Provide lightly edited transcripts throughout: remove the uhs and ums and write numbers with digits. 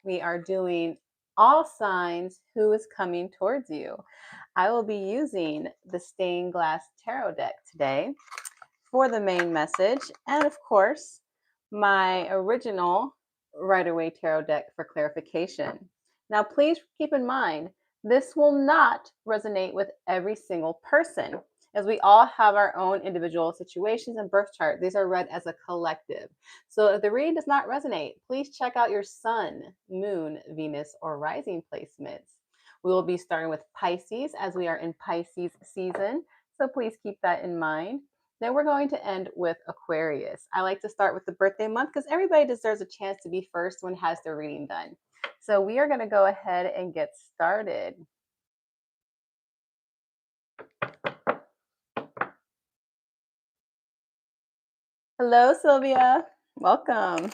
we are doing all signs who is coming towards you. I will be using the stained glass tarot deck today for the main message, and of course, my original Rider-Waite Tarot deck for clarification. Now, please keep in mind, this will not resonate with every single person, as we all have our own individual situations and birth chart. These are read as a collective. So if the reading does not resonate, please check out your sun, moon, Venus, or rising placements. We will be starting with Pisces as we are in Pisces season, so please keep that in mind. Then we're going to end with Aquarius. I like to start with the birthday month because everybody deserves a chance to be first when has their reading done. So we are going to go ahead and get started. Hello, Sylvia. Welcome.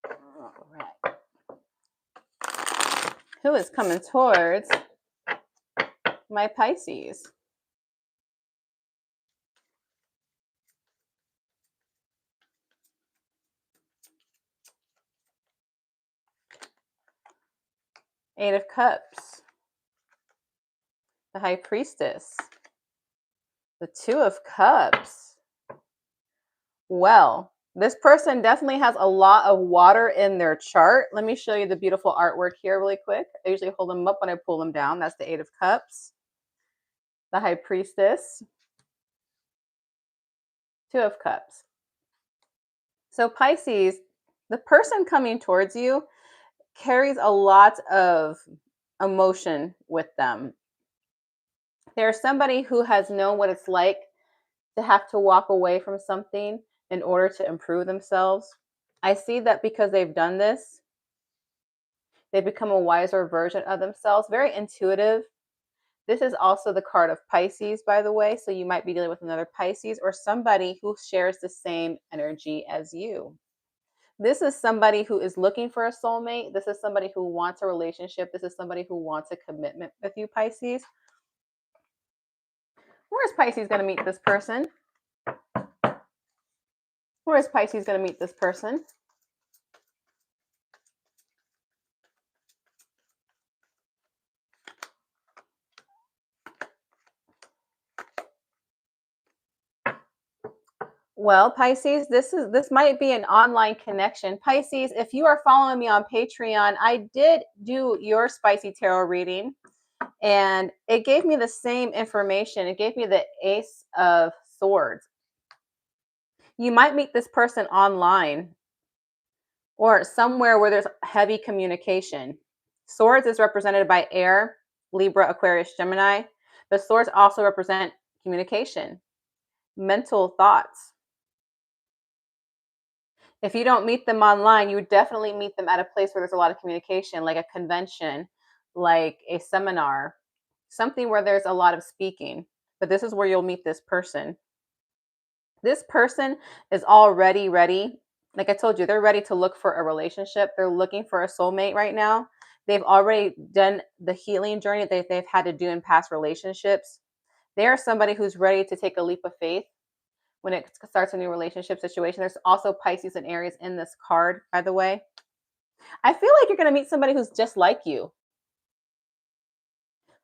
All right. Who is coming towards my Pisces? Eight of Cups, the High Priestess, the Two of Cups. Well, this person definitely has a lot of water in their chart. Let me show you the beautiful artwork here really quick. I usually hold them up when I pull them down. That's the Eight of Cups, the High Priestess, Two of Cups. So Pisces, the person coming towards you carries a lot of emotion with them. There's somebody who has known what it's like to have to walk away from something in order to improve themselves. I see that because they've done this, they've become a wiser version of themselves, very intuitive. This is also the card of Pisces, by the way, so you might be dealing with another Pisces or somebody who shares the same energy as you. This is somebody who is looking for a soulmate. This is somebody who wants a relationship. This is somebody who wants a commitment with you, Pisces. Where is Pisces going to meet this person? Where is Pisces going to meet this person? Well, Pisces, this might be an online connection. Pisces, if you are following me on Patreon, I did do your spicy tarot reading and it gave me the same information. It gave me the Ace of Swords. You might meet this person online or somewhere where there's heavy communication. Swords is represented by air, Libra, Aquarius, Gemini. The swords also represent communication, mental thoughts. If you don't meet them online, you would definitely meet them at a place where there's a lot of communication, like a convention, like a seminar, something where there's a lot of speaking. But this is where you'll meet this person. This person is already ready. Like I told you, they're ready to look for a relationship. They're looking for a soulmate right now. They've already done the healing journey that they've had to do in past relationships. They are somebody who's ready to take a leap of faith when it starts a new relationship situation. There's also Pisces and Aries in this card, by the way. I feel like you're going to meet somebody who's just like you,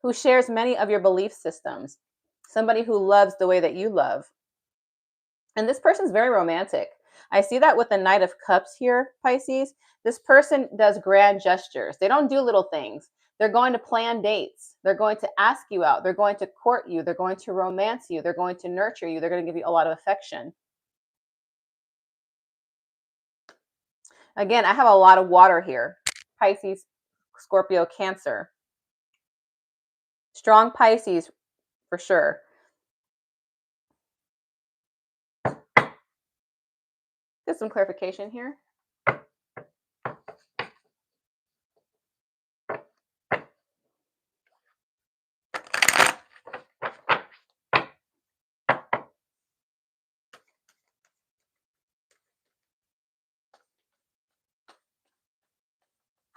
who shares many of your belief systems, somebody who loves the way that you love. And this person's very romantic. I see that with the Knight of Cups here, Pisces. This person does grand gestures. They don't do little things. They're going to plan dates. They're going to ask you out. They're going to court you. They're going to romance you. They're going to nurture you. They're going to give you a lot of affection. Again, I have a lot of water here. Pisces, Scorpio, Cancer. Strong Pisces for sure. Get some clarification here.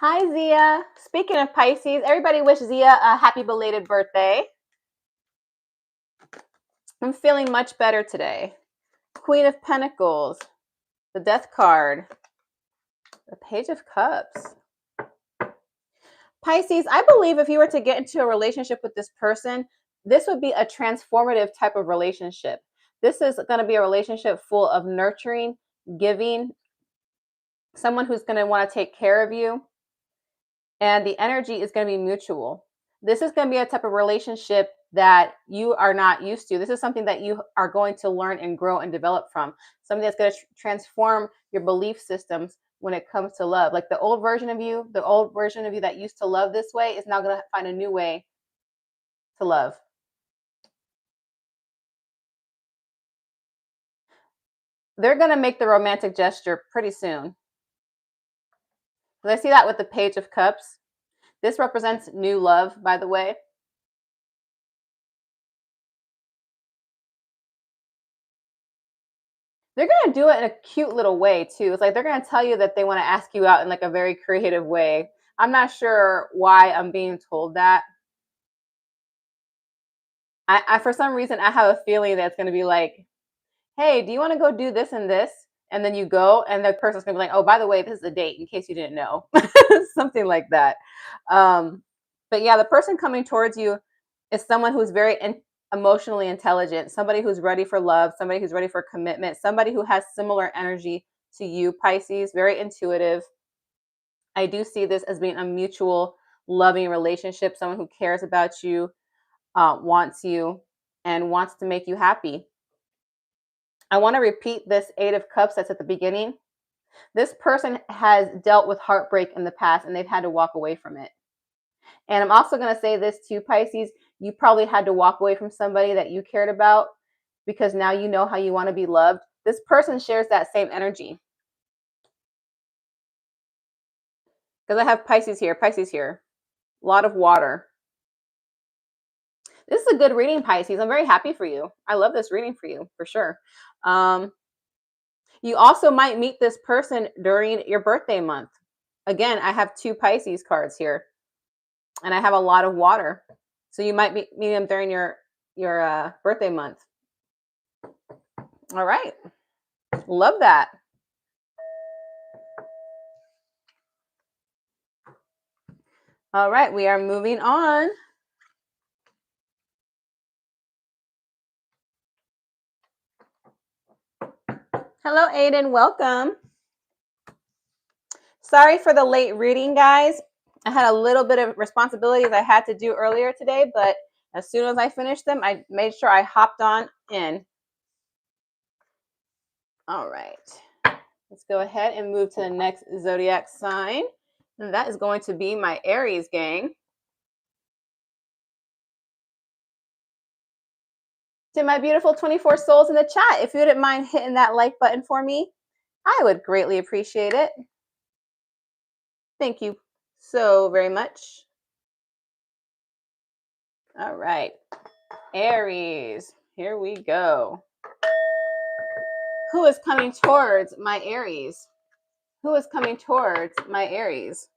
Hi, Zia. Speaking of Pisces, everybody wish Zia a happy belated birthday. I'm feeling much better today. Queen of Pentacles, the Death card, the Page of Cups. Pisces, I believe if you were to get into a relationship with this person, this would be a transformative type of relationship. This is going to be a relationship full of nurturing, giving, someone who's going to want to take care of you. And the energy is going to be mutual. This is going to be a type of relationship that you are not used to. This is something that you are going to learn and grow and develop from. Something that's going to transform your belief systems when it comes to love. Like the old version of you that used to love this way is now going to find a new way to love. They're going to make the romantic gesture pretty soon. I see that with the Page of Cups. This represents new love, by the way. They're going to do it in a cute little way, too. It's like they're going to tell you that they want to ask you out in like a very creative way. I'm not sure why I'm being told that. I for some reason, I have a feeling that it's going to be like, hey, do you want to go do this and this? And then you go, and the person's going to be like, oh, by the way, this is a date, in case you didn't know. Something like that. But yeah, the person coming towards you is someone who's very emotionally intelligent, somebody who's ready for love, somebody who's ready for commitment, somebody who has similar energy to you, Pisces, very intuitive. I do see this as being a mutual loving relationship, someone who cares about you, wants you, and wants to make you happy. I want to repeat this Eight of Cups that's at the beginning. This person has dealt with heartbreak in the past and they've had to walk away from it. And I'm also going to say this too, Pisces, you probably had to walk away from somebody that you cared about because now you know how you want to be loved. This person shares that same energy. Because I have Pisces here. A lot of water. This is a good reading, Pisces. I'm very happy for you. I love this reading for you, for sure. You also might meet this person during your birthday month. Again, I have two Pisces cards here. And I have a lot of water. So you might meet them during your birthday month. All right. Love that. All right, we are moving on. Hello, Aiden. Welcome. Sorry for the late reading, guys. I had a little bit of responsibilities I had to do earlier today, but as soon as I finished them, I made sure I hopped on in. All right. Let's go ahead and move to the next zodiac sign. And that is going to be my Aries gang. To my beautiful 24 souls in the chat, if you wouldn't mind hitting that like button for me, I would greatly appreciate it. Thank you so very much. All right. Aries, here we go. Who is coming towards my Aries? Who is coming towards my Aries?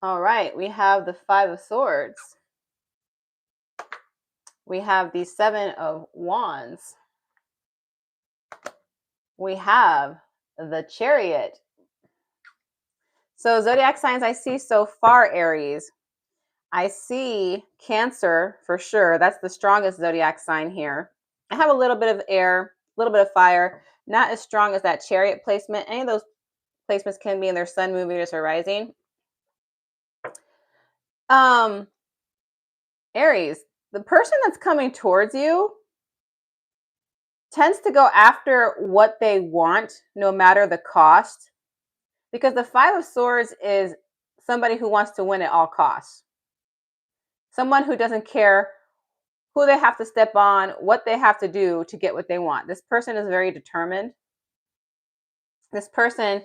All right, we have the Five of Swords. We have the Seven of Wands. We have the Chariot. So zodiac signs I see so far, Aries. I see Cancer for sure. That's the strongest zodiac sign here. I have a little bit of air, a little bit of fire, not as strong as that Chariot placement. Any of those placements can be in their sun, moon, Venus, or rising. Aries, the person that's coming towards you tends to go after what they want, no matter the cost, because the Five of Swords is somebody who wants to win at all costs. Someone who doesn't care who they have to step on, what they have to do to get what they want. This person is very determined. This person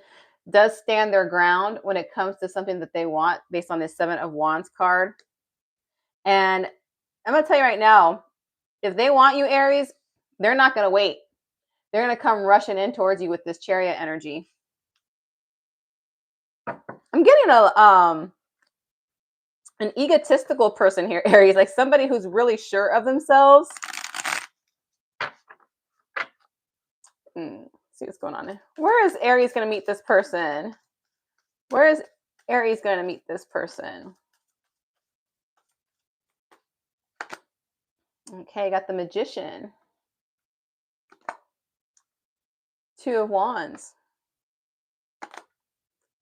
does stand their ground when it comes to something that they want based on this Seven of Wands card. And I'm going to tell you right now, if they want you, Aries, they're not going to wait. They're going to come rushing in towards you with this Chariot energy. I'm I'm getting an egotistical person here, Aries, like somebody who's really sure of themselves. See what's going on there. Where is Aries going to meet this person? Where is Aries going to meet this person? Okay, got the Magician. 2 of Wands.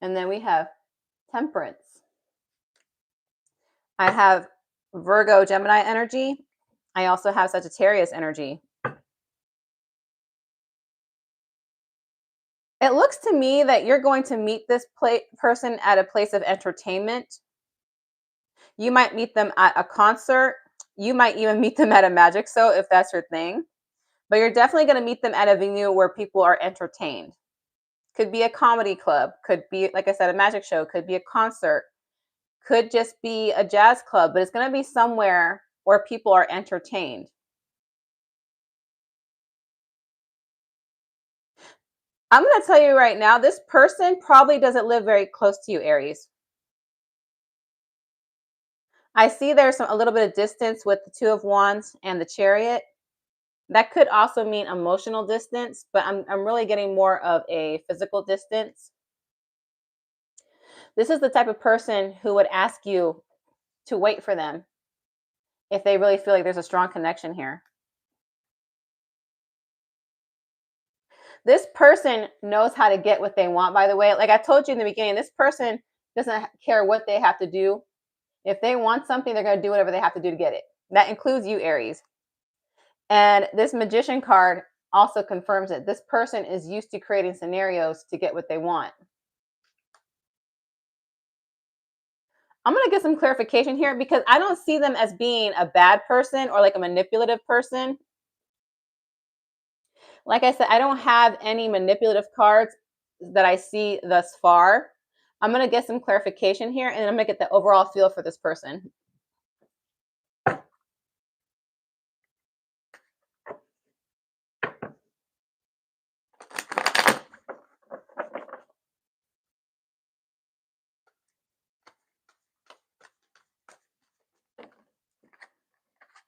And then we have Temperance. I have Virgo, Gemini energy. I also have Sagittarius energy. It looks to me that you're going to meet this person at a place of entertainment. You might meet them at a concert. You might even meet them at a magic show if that's your thing. But you're definitely going to meet them at a venue where people are entertained. Could be a comedy club. Could be, like I said, a magic show. Could be a concert. Could just be a jazz club. But it's going to be somewhere where people are entertained. I'm going to tell you right now, this person probably doesn't live very close to you, Aries. I see there's a little bit of distance with the 2 of Wands and the Chariot. That could also mean emotional distance, but I'm really getting more of a physical distance. This is the type of person who would ask you to wait for them if they really feel like there's a strong connection here. This person knows how to get what they want, by the way. Like I told you in the beginning, this person doesn't care what they have to do. If they want something, they're going to do whatever they have to do to get it. That includes you, Aries. And this Magician card also confirms it. This person is used to creating scenarios to get what they want. I'm going to get some clarification here because I don't see them as being a bad person or like a manipulative person. Like I said, I don't have any manipulative cards that I see thus far. I'm going to get some clarification here and I'm going to get the overall feel for this person.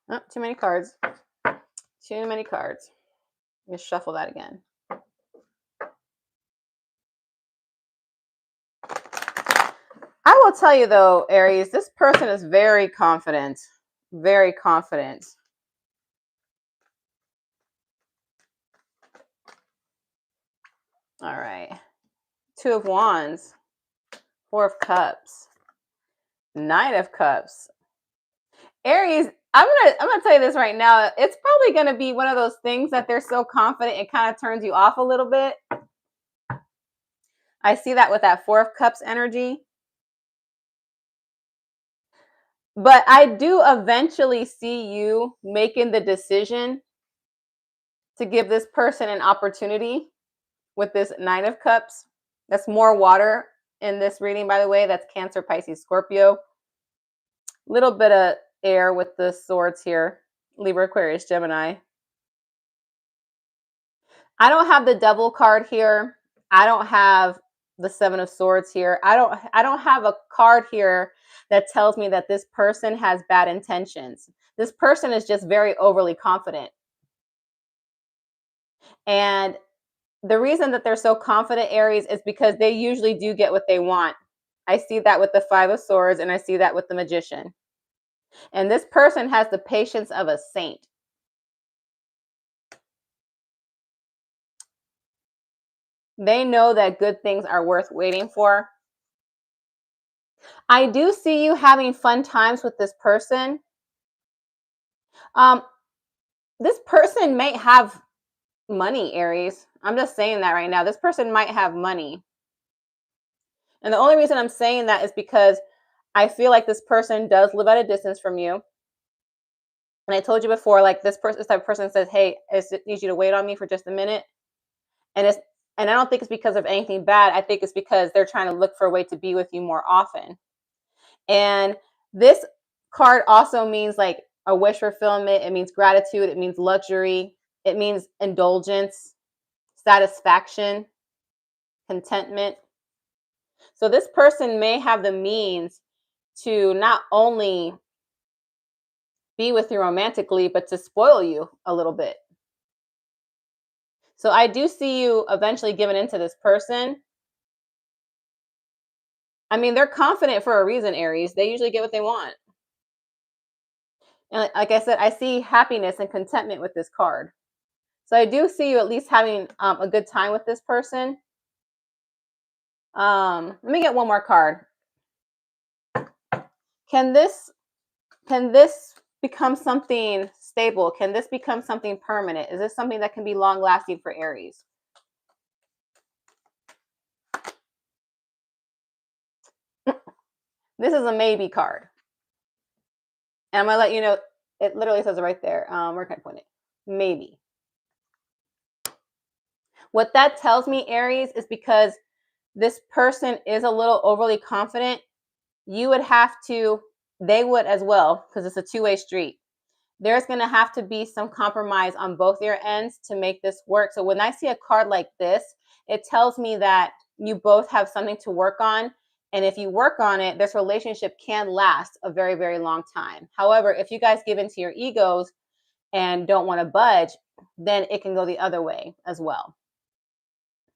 Oh, too many cards. Too many cards. Let me shuffle that again. I will tell you though, Aries, this person is very confident. Very confident. All right. 2 of Wands. 4 of Cups. 9 of Cups. Aries, I'm gonna tell you this right now. It's probably gonna be one of those things that they're so confident it kind of turns you off a little bit. I see that with that 4 of Cups energy. But I do eventually see you making the decision to give this person an opportunity with this 9 of Cups. That's more water in this reading, by the way. That's Cancer, Pisces, Scorpio. Little bit of air with the swords here. Libra, Aquarius, Gemini. I don't have the Devil card here. I don't have the 7 of Swords here. I don't have a card here that tells me that this person has bad intentions. This person is just very overly confident. And the reason that they're so confident, Aries, is because they usually do get what they want. I see that with the 5 of Swords and I see that with the Magician. And this person has the patience of a saint. They know that good things are worth waiting for. I do see you having fun times with this person. This person may have money, Aries. I'm just saying that right now. This person might have money. And the only reason I'm saying that is because I feel like this person does live at a distance from you. And I told you before, like this type of person says, hey, I need you to wait on me for just a minute. And I don't think it's because of anything bad. I think it's because they're trying to look for a way to be with you more often. And this card also means like a wish fulfillment. It means gratitude. It means luxury. It means indulgence, satisfaction, contentment. So this person may have the means to not only be with you romantically, but to spoil you a little bit. So I do see you eventually giving into this person. I mean, they're confident for a reason, Aries. They usually get what they want. And like I said, I see happiness and contentment with this card. So I do see you at least having a good time with this person. Let me get one more card. Can this become something stable? Can this become something permanent? Is this something that can be long lasting for Aries? This is a maybe card. And I'm going to let you know, it literally says it right there. Where can I point it? Maybe. What that tells me, Aries, is because this person is a little overly confident, you would have to, they would as well, because it's a two-way street. There's going to have to be some compromise on both your ends to make this work. So when I see a card like this, it tells me that you both have something to work on. And if you work on it, this relationship can last a very, very long time. However, if you guys give into your egos and don't want to budge, then it can go the other way as well.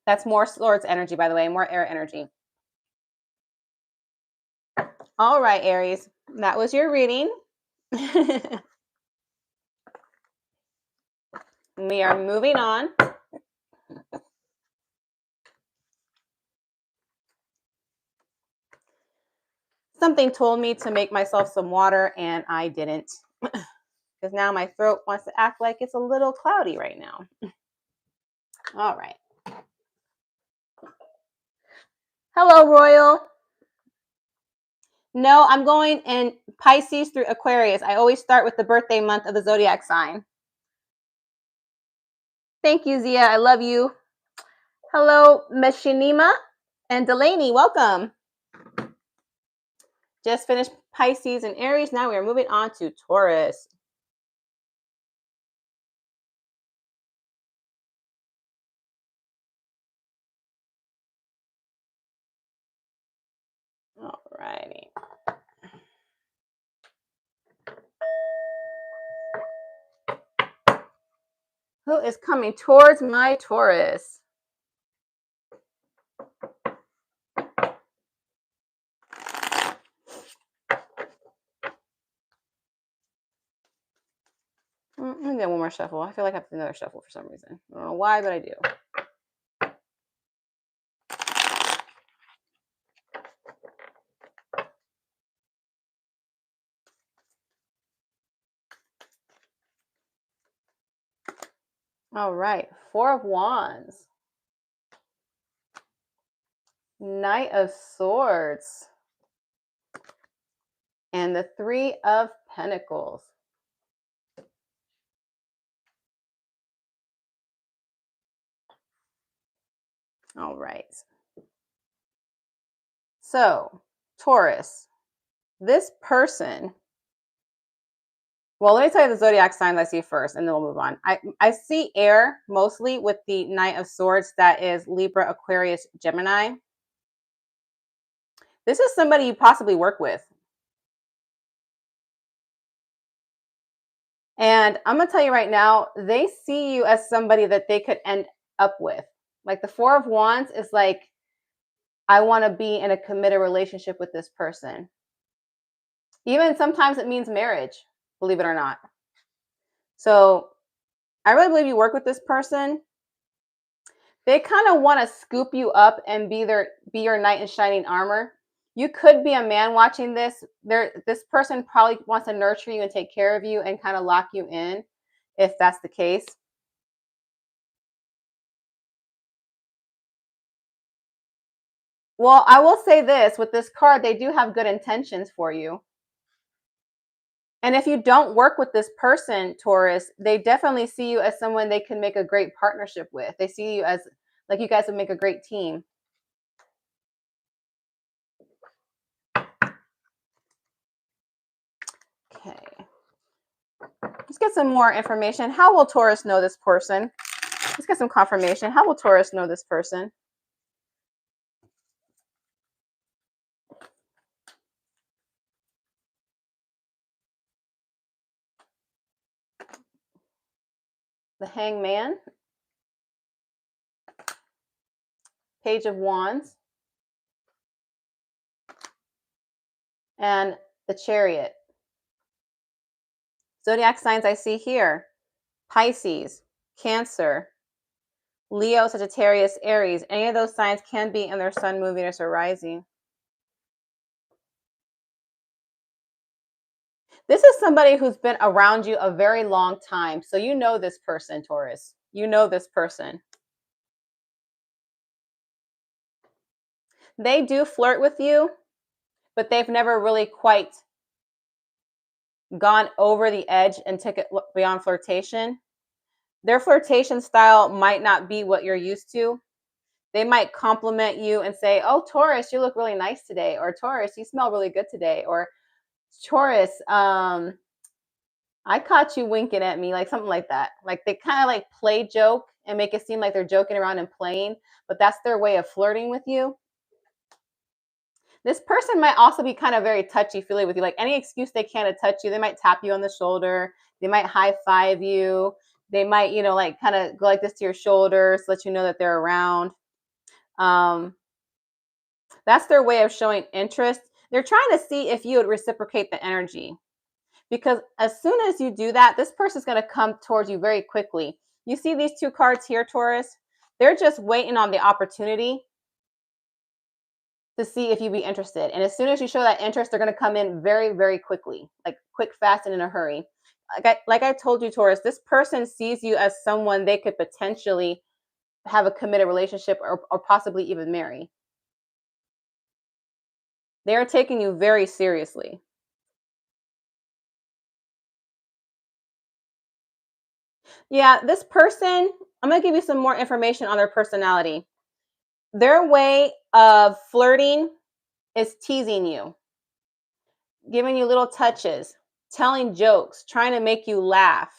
That's more Swords energy, by the way, more air energy. All right, Aries, that was your reading. We are moving on. Something told me to make myself some water, and I didn't. Because now my throat wants to act like it's a little cloudy right now. All right. Hello, Royal. No, I'm going in Pisces through Aquarius. I always start with the birthday month of the zodiac sign. Thank you, Zia. I love you. Hello, Meshinima and Delaney. Welcome. Just finished Pisces and Aries. Now we are moving on to Taurus. All righty. Who is coming towards my Taurus? Let me get one more shuffle. I feel like I have to do another shuffle for some reason. I don't know why, but I do. All right. Four of Wands. Knight of Swords. And the Three of Pentacles. All right. So, Taurus, this person, well, let me tell you the zodiac signs I see first, and then we'll move on. I see air mostly with the Knight of Swords. That is Libra, Aquarius, Gemini. This is somebody you possibly work with. And I'm going to tell you right now, they see you as somebody that they could end up with. Like the Four of Wands is like, I want to be in a committed relationship with this person. Even sometimes it means marriage, believe it or not. So I really believe you work with this person. They kind of want to scoop you up and be your knight in shining armor. You could be a man watching this. This person probably wants to nurture you and take care of you and kind of lock you in, if that's the case. Well, I will say this, with this card, they do have good intentions for you. And if you don't work with this person, Taurus, they definitely see you as someone they can make a great partnership with. They see you as like you guys would make a great team. Okay. Let's get some more information. How will Taurus know this person? Let's get some confirmation. How will Taurus know this person? the Hangman, Page of Wands, and the Chariot. Zodiac signs I see here: Pisces, Cancer, Leo, Sagittarius, Aries. Any of those signs can be in their sun, moon, Venus, or rising. This is somebody who's been around you a very long time. So you know this person, Taurus. You know this person. They do flirt with you, but they've never really quite gone over the edge and took it beyond flirtation. Their flirtation style might not be what you're used to. They might compliment you and say, "Oh, Taurus, you look really nice today," or "Taurus, you smell really good today," or "Taurus, I caught you winking at me," like something like that. Like they kind of like play joke and make it seem like they're joking around and playing, but that's their way of flirting with you. This person might also be kind of very touchy-feely with you. Like any excuse they can to touch you, they might tap you on the shoulder, they might high five you, they might, you know, like kind of go like this to your shoulders, let you know that they're around. That's their way of showing interest. They're trying to see if you would reciprocate the energy. Because as soon as you do that, this person's going to come towards you very quickly. You see these two cards here, Taurus? They're just waiting on the opportunity to see if you'd be interested. And as soon as you show that interest, they're going to come in very, very quickly, like quick, fast, and in a hurry. Like I told you, Taurus, this person sees you as someone they could potentially have a committed relationship or possibly even marry. They are taking you very seriously. Yeah, this person, I'm going to give you some more information on their personality. Their way of flirting is teasing you, giving you little touches, telling jokes, trying to make you laugh.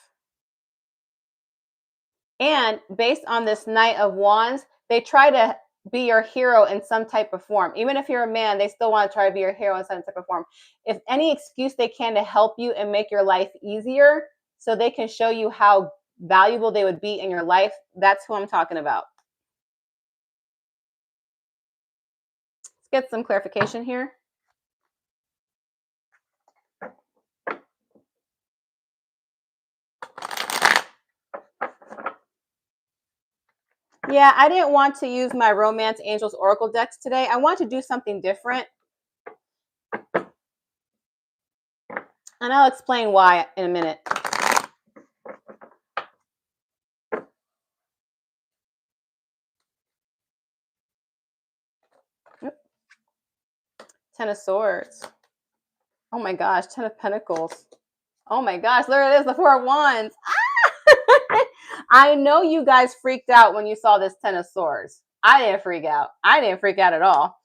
And based on this Knight of Wands, they try to be your hero in some type of form. Even if you're a man, they still want to try to be your hero in some type of form. If any excuse they can to help you and make your life easier so they can show you how valuable they would be in your life, that's who I'm talking about. Let's get some clarification here. Yeah, I didn't want to use my Romance Angels Oracle decks today. I want to do something different. And I'll explain why in a minute. Ten of Swords. Oh my gosh, Ten of Pentacles. Oh my gosh, there it is, the Four of Wands. Ah! I know you guys freaked out when you saw this Ten of Swords. I didn't freak out. I didn't freak out at all.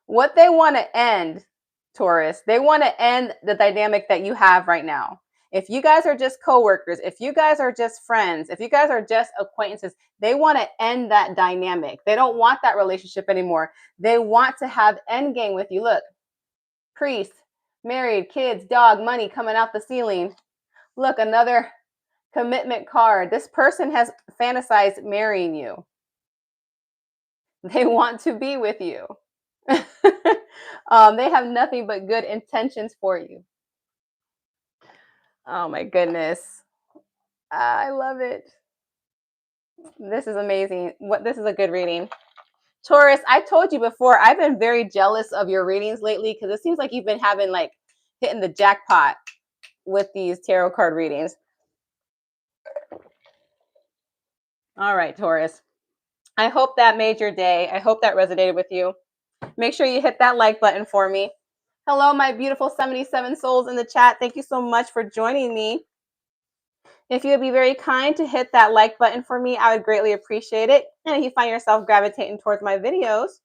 What they want to end, Taurus, they want to end the dynamic that you have right now. If you guys are just coworkers, if you guys are just friends, if you guys are just acquaintances, they want to end that dynamic. They don't want that relationship anymore. They want to have endgame with you. Look, priest, married, kids, dog, money coming out the ceiling. Look, another commitment card. This person has fantasized marrying you. They want to be with you. They have nothing but good intentions for you. Oh my goodness. I love it. This is amazing. This is a good reading. Taurus, I told you before, I've been very jealous of your readings lately because it seems like you've been having like hitting the jackpot with these tarot card readings. All right, Taurus. I hope that made your day. I hope that resonated with you. Make sure you hit that like button for me. Hello, my beautiful 77 souls in the chat. Thank you so much for joining me. If you would be very kind to hit that like button for me, I would greatly appreciate it. And if you find yourself gravitating towards my videos,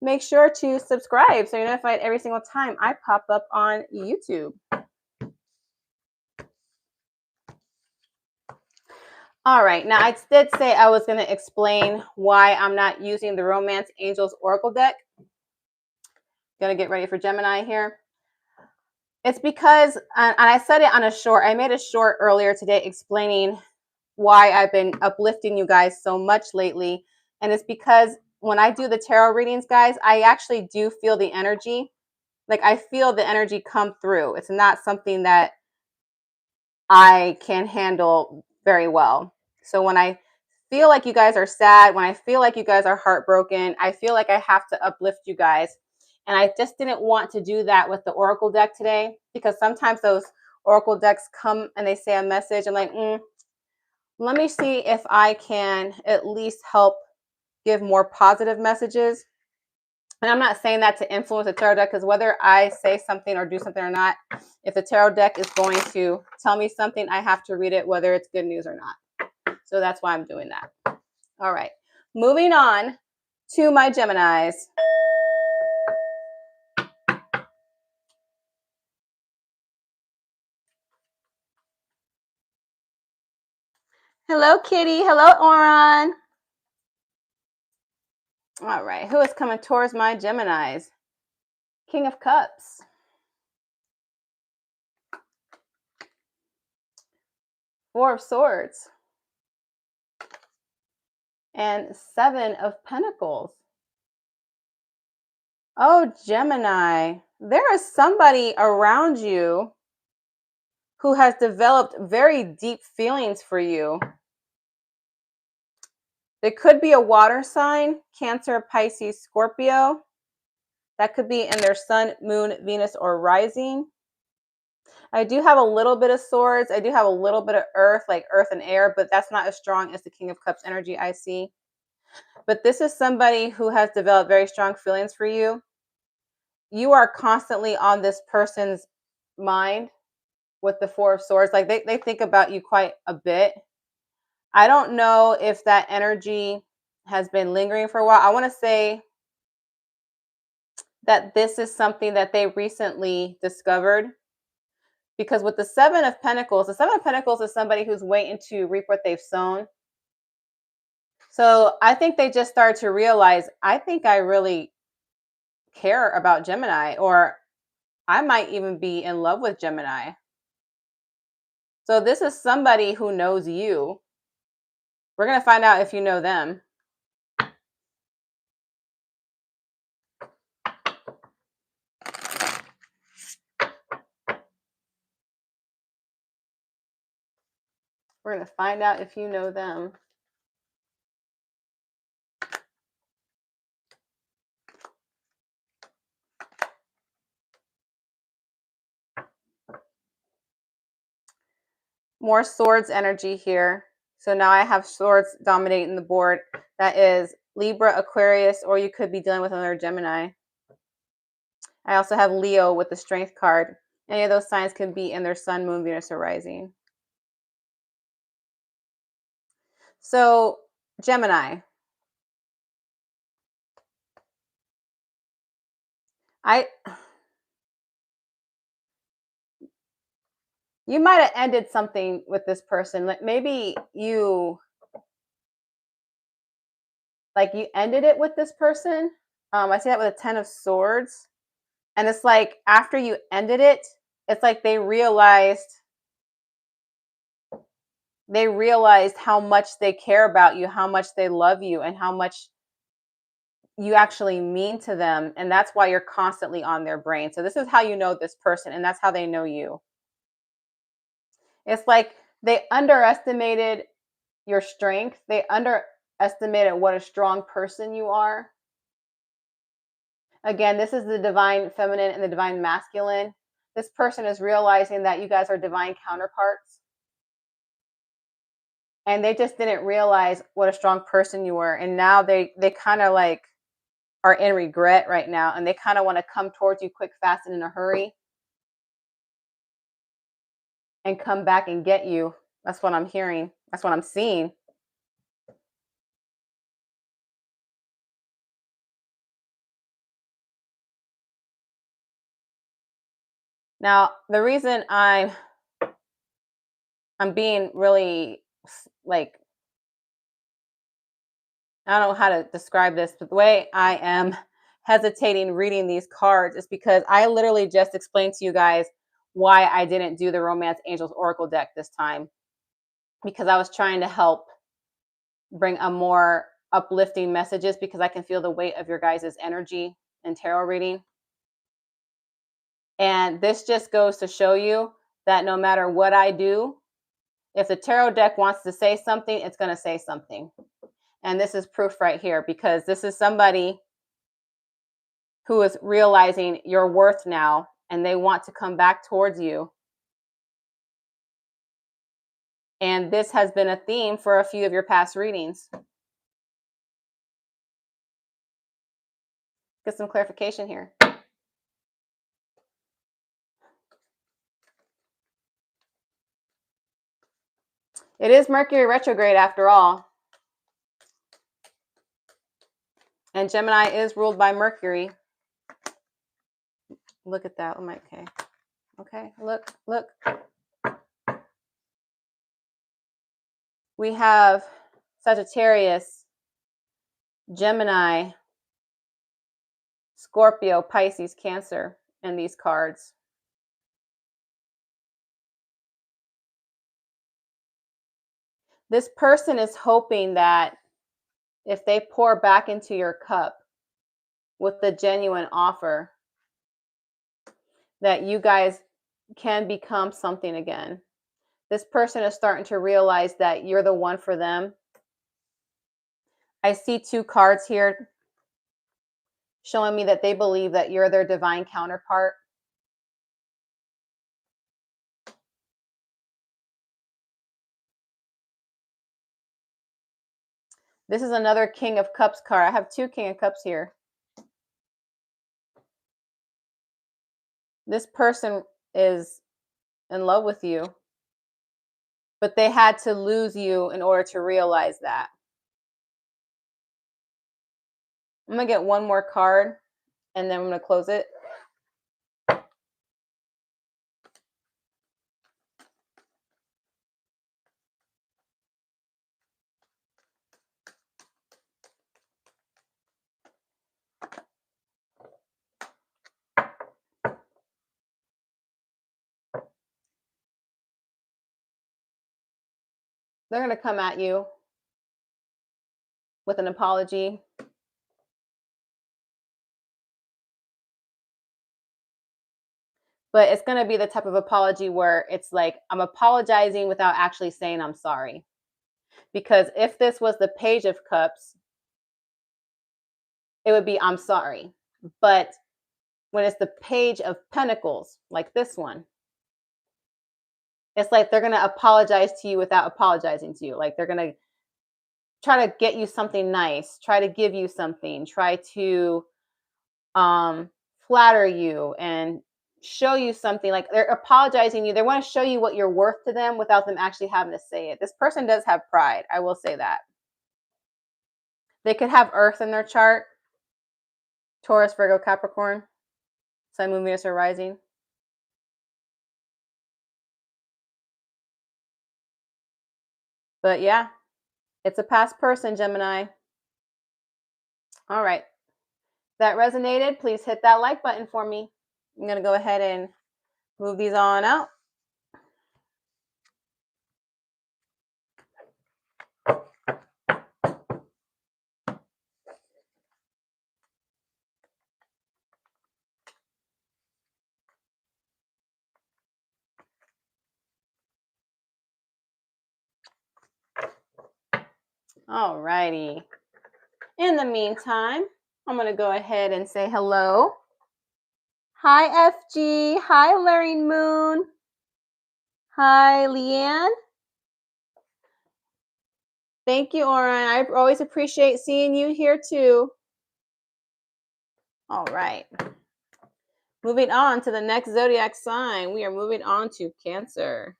make sure to subscribe so you're notified every single time I pop up on YouTube. All right, now I did say I was going to explain why I'm not using the Romance Angels Oracle deck. Gonna get ready for Gemini here. It's because, and I said it on a short, I made a short earlier today explaining why I've been uplifting you guys so much lately. And it's because when I do the tarot readings, guys, I actually do feel the energy. Like I feel the energy come through. It's not something that I can handle very well. So when I feel like you guys are sad, when I feel like you guys are heartbroken, I feel like I have to uplift you guys. And I just didn't want to do that with the Oracle deck today because sometimes those Oracle decks come and they say a message. I'm like, let me see if I can at least help give more positive messages. And I'm not saying that to influence the tarot deck because whether I say something or do something or not, if the tarot deck is going to tell me something, I have to read it, whether it's good news or not. So that's why I'm doing that. All right. Moving on to my Geminis. Hello, Kitty. Hello, Oran. All right. Who is coming towards my Geminis? King of Cups. Four of Swords. And Seven of Pentacles. Oh, Gemini. There is somebody around you who has developed very deep feelings for you. It could be a water sign, Cancer, Pisces, Scorpio. That could be in their sun, moon, Venus, or rising. I do have a little bit of swords. I do have a little bit of earth, like earth and air, but that's not as strong as the King of Cups energy I see. But this is somebody who has developed very strong feelings for you. You are constantly on this person's mind with the Four of Swords. Like they think about you quite a bit. I don't know if that energy has been lingering for a while. I want to say that this is something that they recently discovered because with the Seven of Pentacles, the Seven of Pentacles is somebody who's waiting to reap what they've sown. So I think they just started to realize, I think I really care about Gemini, or I might even be in love with Gemini. So this is somebody who knows you. We're going to find out if you know them. We're going to find out if you know them. More swords energy here. So now I have swords dominating the board. That is Libra, Aquarius, or you could be dealing with another Gemini. I also have Leo with the Strength card. Any of those signs can be in their sun, moon, Venus, or rising. So Gemini. You might have ended something with this person. Like maybe you ended it with this person. I see that with a 10 of Swords. And it's like after you ended it, it's like they realized how much they care about you, how much they love you, and how much you actually mean to them. And that's why you're constantly on their brain. So this is how you know this person, and that's how they know you. It's like they underestimated your strength. They underestimated what a strong person you are. Again, this is the divine feminine and the divine masculine. This person is realizing that you guys are divine counterparts. And they just didn't realize what a strong person you were. And now they kind of like are in regret right now. And they kind of want to come towards you quick, fast, and in a hurry. And come back and get you. That's what I'm hearing. That's what I'm seeing. Now, the reason I'm being really like, I don't know how to describe this, but the way I am hesitating reading these cards is because I literally just explained to you guys why I didn't do the Romance Angels Oracle deck this time, because I was trying to help bring a more uplifting messages, because I can feel the weight of your guys' energy in tarot reading. And this just goes to show you that no matter what I do, if the tarot deck wants to say something, it's going to say something. And this is proof right here, because this is somebody who is realizing your worth now, and they want to come back towards you. And this has been a theme for a few of your past readings. Get some clarification here. It is Mercury retrograde after all. And Gemini is ruled by Mercury. Look at that. Okay. Okay. Look. We have Sagittarius, Gemini, Scorpio, Pisces, Cancer in these cards. This person is hoping that if they pour back into your cup with a genuine offer, that you guys can become something again. This person is starting to realize that you're the one for them. I see 2 cards here showing me that they believe that you're their divine counterpart. This is another King of Cups card. I have 2 King of Cups here. This person is in love with you, but they had to lose you in order to realize that. I'm going to get one more card, and then I'm going to close it. They're going to come at you with an apology. But it's going to be the type of apology where it's like, I'm apologizing without actually saying I'm sorry. Because if this was the Page of Cups, it would be, I'm sorry. But when it's the Page of Pentacles, like this one, it's like they're going to apologize to you without apologizing to you. Like they're going to try to get you something nice, try to give you something, try to flatter you and show you something. Like they're apologizing you. They want to show you what you're worth to them without them actually having to say it. This person does have pride. I will say that. They could have Earth in their chart. Taurus, Virgo, Capricorn. Sun, Moon, Venus, or rising. But yeah, it's a past person, Gemini. All right. If that resonated, please hit that like button for me. I'm going to go ahead and move these on out. All righty. In the meantime, I'm going to go ahead and say hello. Hi, FG. Hi, Larry Moon. Hi, Leanne. Thank you, Oren. I always appreciate seeing you here too. All right. Moving on to the next zodiac sign. We are moving on to Cancer.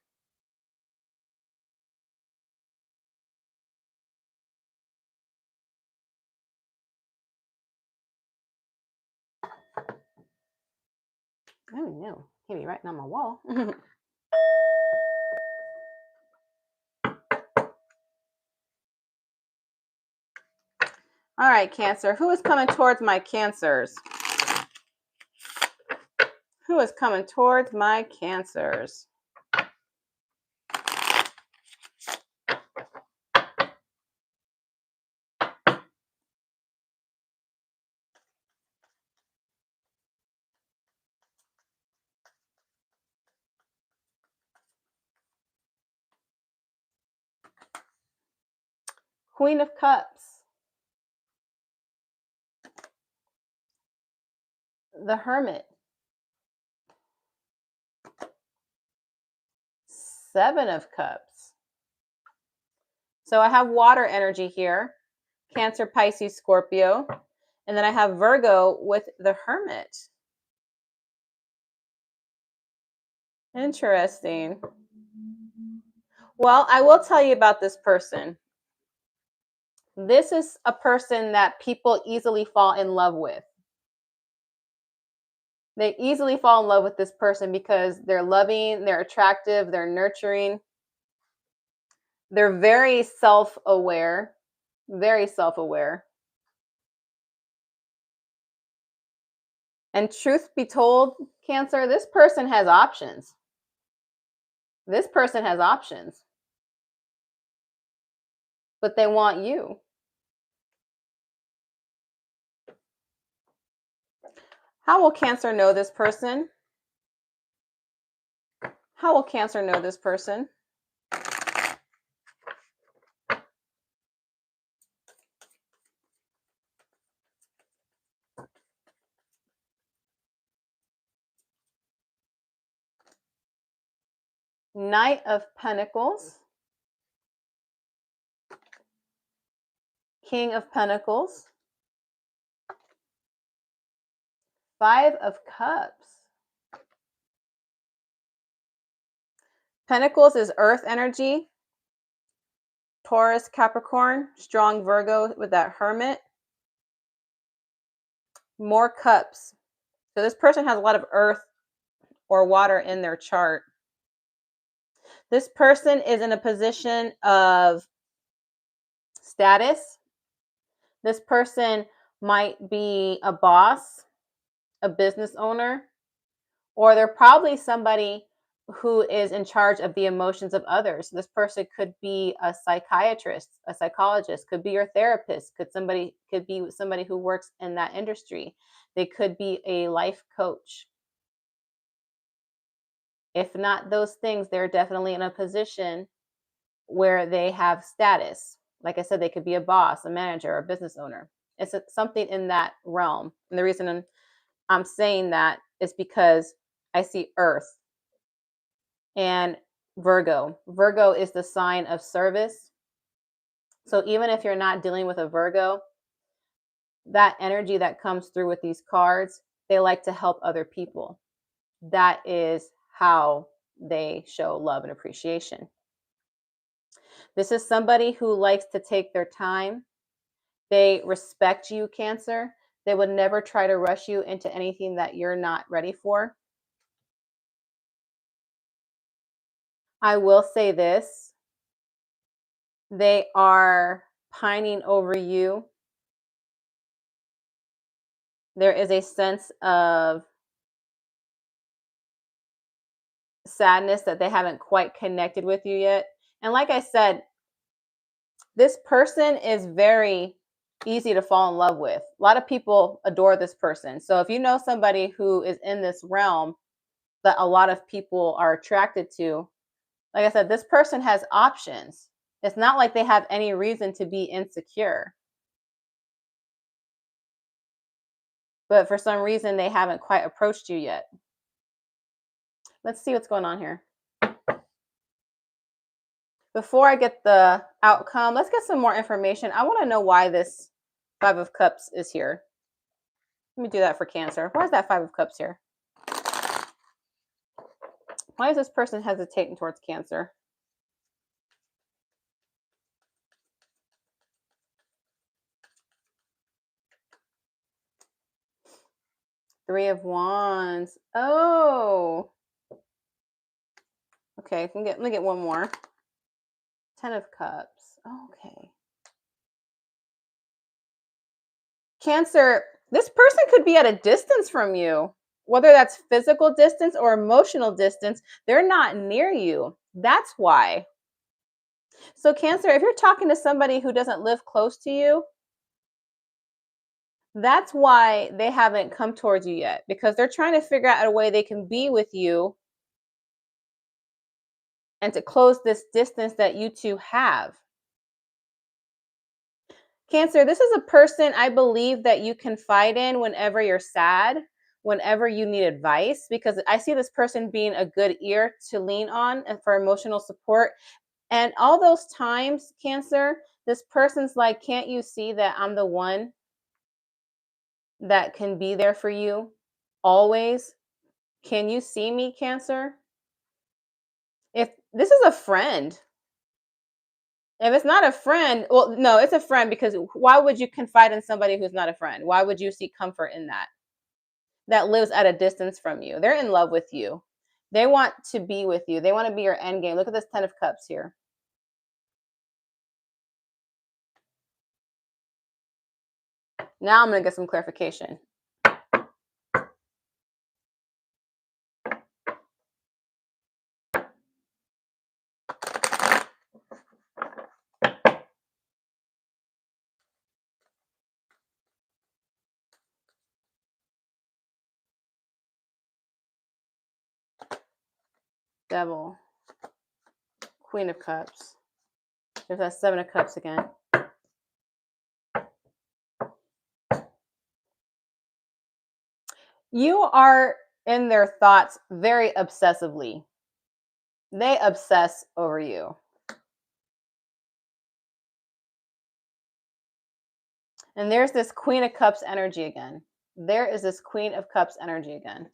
Oh no, can't be writing on my wall. All right, Cancer. Who is coming towards my Cancers? Who is coming towards my Cancers? Queen of Cups. The Hermit. Seven of Cups. So I have water energy here. Cancer, Pisces, Scorpio. And then I have Virgo with the Hermit. Interesting. Well, I will tell you about this person. This is a person that people easily fall in love with. They easily fall in love with this person because they're loving, they're attractive, they're nurturing. They're very self-aware, very self-aware. And truth be told, Cancer, this person has options. This person has options. But they want you. How will Cancer know this person? How will Cancer know this person? Knight of Pentacles. King of Pentacles. Five of Cups. Pentacles is earth energy. Taurus, Capricorn, strong Virgo with that Hermit. More cups. So this person has a lot of earth or water in their chart. This person is in a position of status. This person might be a boss, a business owner, or they're probably somebody who is in charge of the emotions of others. This person could be a psychiatrist, a psychologist, could be your therapist, could be somebody who works in that industry. They could be a life coach. If not those things, they're definitely in a position where they have status. Like I said, they could be a boss, a manager, or a business owner. It's something in that realm. And the reason I'm saying that is because I see Earth and Virgo. Virgo is the sign of service. So even if you're not dealing with a Virgo, that energy that comes through with these cards, they like to help other people. That is how they show love and appreciation. This is somebody who likes to take their time. They respect you, Cancer. They would never try to rush you into anything that you're not ready for. I will say this. They are pining over you. There is a sense of sadness that they haven't quite connected with you yet. And like I said, this person is very easy to fall in love with. A lot of people adore this person. So if you know somebody who is in this realm that a lot of people are attracted to, like I said, this person has options. It's not like they have any reason to be insecure. But for some reason, they haven't quite approached you yet. Let's see what's going on here. Before I get the outcome, let's get some more information. I want to know why this Five of Cups is here. Let me do that for Cancer. Why is that Five of Cups here? Why is this person hesitating towards Cancer? Three of Wands. Oh. Okay, let me get one more. Ten of Cups. Okay. Cancer, this person could be at a distance from you. whether that's physical distance or emotional distance, they're not near you. That's why. So, Cancer, if you're talking to somebody who doesn't live close to you, that's why they haven't come towards you yet, because they're trying to figure out a way they can be with you and to close this distance that you two have. Cancer, this is a person I believe that you confide in whenever you're sad, whenever you need advice, because I see this person being a good ear to lean on and for emotional support. And all those times, Cancer, this person's like, can't you see that I'm the one that can be there for you always? Can you see me, Cancer? If this is a friend, if it's not a friend, well, no, it's a friend, because why would you confide in somebody who's not a friend? Why would you seek comfort in that? That lives at a distance from you. They're in love with you. They want to be with you. They want to be your end game. Look at this 10 of Cups here. Now I'm going to get some clarification. Devil. Queen of Cups. There's that 7 of Cups again. You are in their thoughts very obsessively. They obsess over you. And there's this Queen of Cups energy again. There is this Queen of Cups energy again.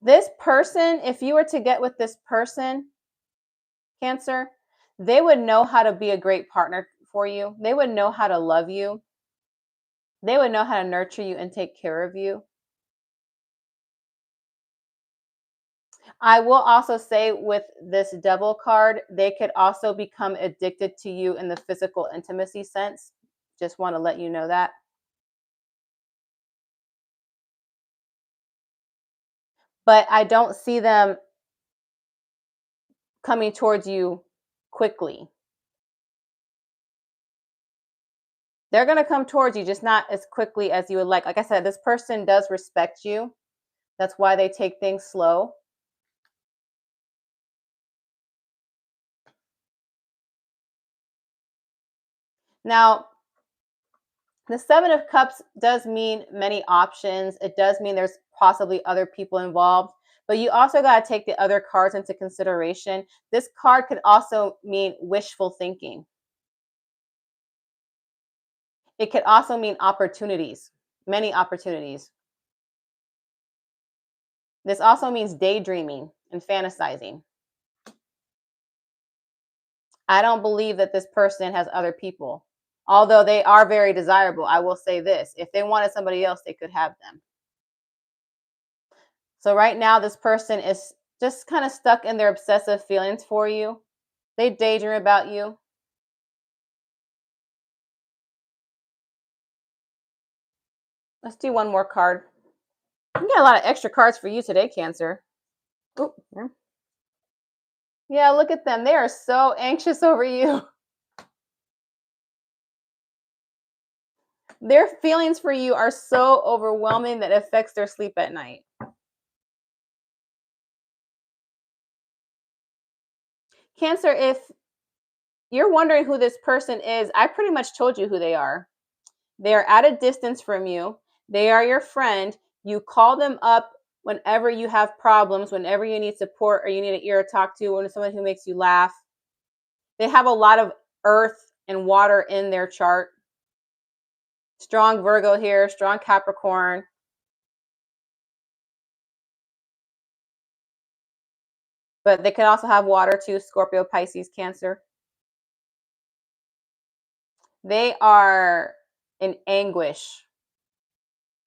This person, if you were to get with this person, Cancer, they would know how to be a great partner for you. They would know how to love you. They would know how to nurture you and take care of you. I will also say with this Devil card, they could also become addicted to you in the physical intimacy sense. Just want to let you know that. But I don't see them coming towards you quickly. They're going to come towards you, just not as quickly as you would like. Like I said, this person does respect you. That's why they take things slow. Now, the 7 of Cups does mean many options. It does mean there's possibly other people involved, but you also got to take the other cards into consideration. This card could also mean wishful thinking. It could also mean opportunities, many opportunities. This also means daydreaming and fantasizing. I don't believe that this person has other people. Although they are very desirable, I will say this. If they wanted somebody else, they could have them. So right now, this person is just kind of stuck in their obsessive feelings for you. They daydream about you. Let's do one more card. We got a lot of extra cards for you today, Cancer. Ooh, yeah, look at them. They are so anxious over you. Their feelings for you are so overwhelming that it affects their sleep at night. Cancer, if you're wondering who this person is, I pretty much told you who they are. They are at a distance from you. They are your friend. You call them up whenever you have problems, whenever you need support or you need an ear to talk to, or someone who makes you laugh. They have a lot of earth and water in their chart. Strong Virgo here, strong Capricorn. But they could also have water too, Scorpio, Pisces, Cancer. They are in anguish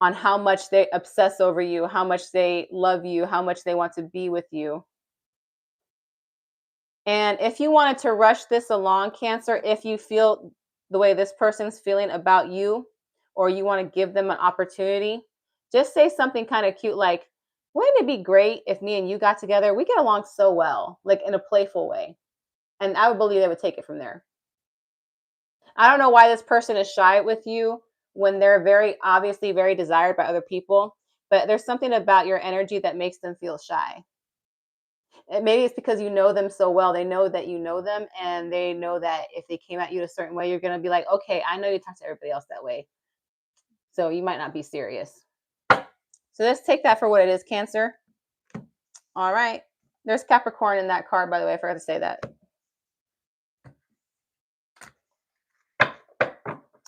on how much they obsess over you, how much they love you, how much they want to be with you. And if you wanted to rush this along, Cancer, if you feel the way this person's feeling about you, or you want to give them an opportunity, just say something kind of cute like, wouldn't it be great if me and you got together? We get along so well, like in a playful way. And I would believe they would take it from there. I don't know why this person is shy with you when they're very obviously very desired by other people, but there's something about your energy that makes them feel shy. And maybe it's because you know them so well. They know that you know them, and they know that if they came at you a certain way, you're going to be like, okay, I know you talk to everybody else that way. So you might not be serious. So let's take that for what it is, Cancer. All right. There's Capricorn in that card, by the way. I forgot to say that.